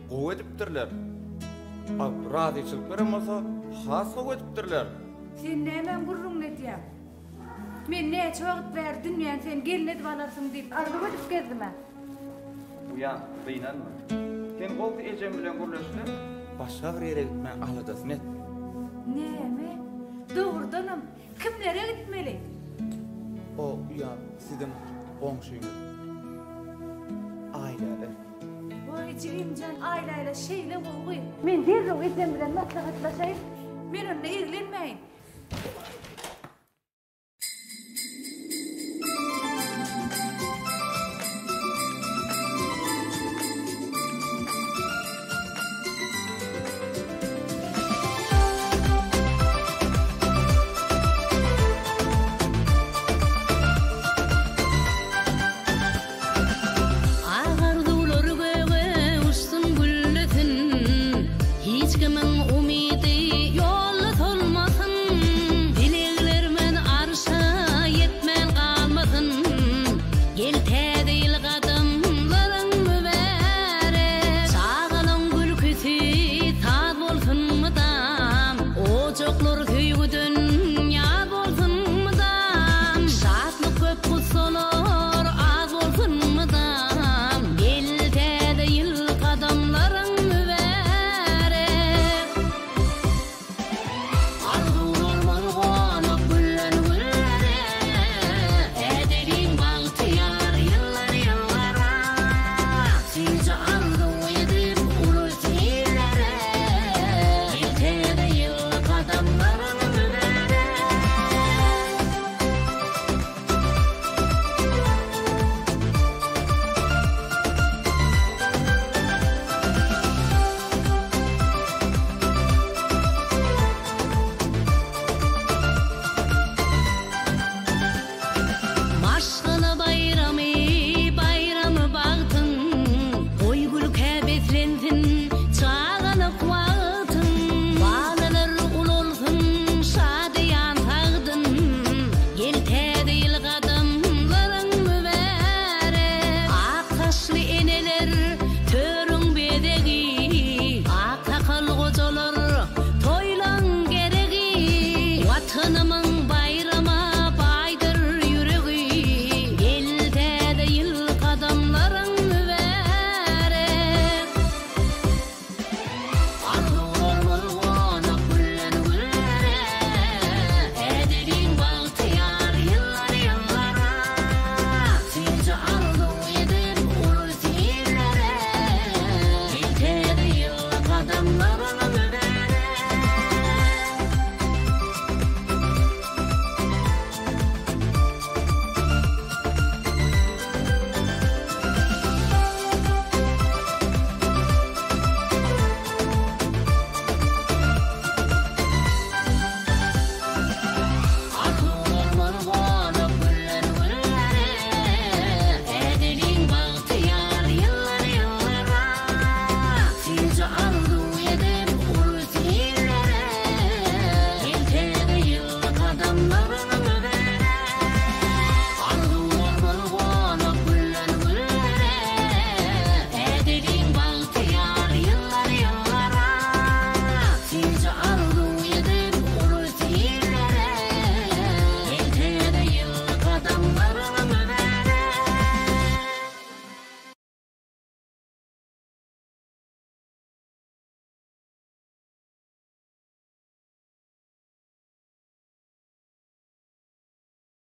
Speaker 3: gow edipdirler. Radyçylyk beren bolsa has gow edipdirler.
Speaker 2: Sen nämen gurrun edýär? Men näçe wagt berdin, men sen gelmedi balarsın diýip ardyp ödüp gezdime.
Speaker 3: Uyan, beýnanma. Sen goldy ejem bilen gurlaşdy, başga bir ýere gitmän ahladasyň et.
Speaker 2: Näme? Dogurdanam. Kimlere gitmeli?
Speaker 3: O uyan, sizin goňşuňyz. Aýlady.
Speaker 2: Vay Cilimcan, aylayla şeyle gowgy. Men derrew ejem bilen maslahatlaşaýyn. Men onunla ilgilenmeýin.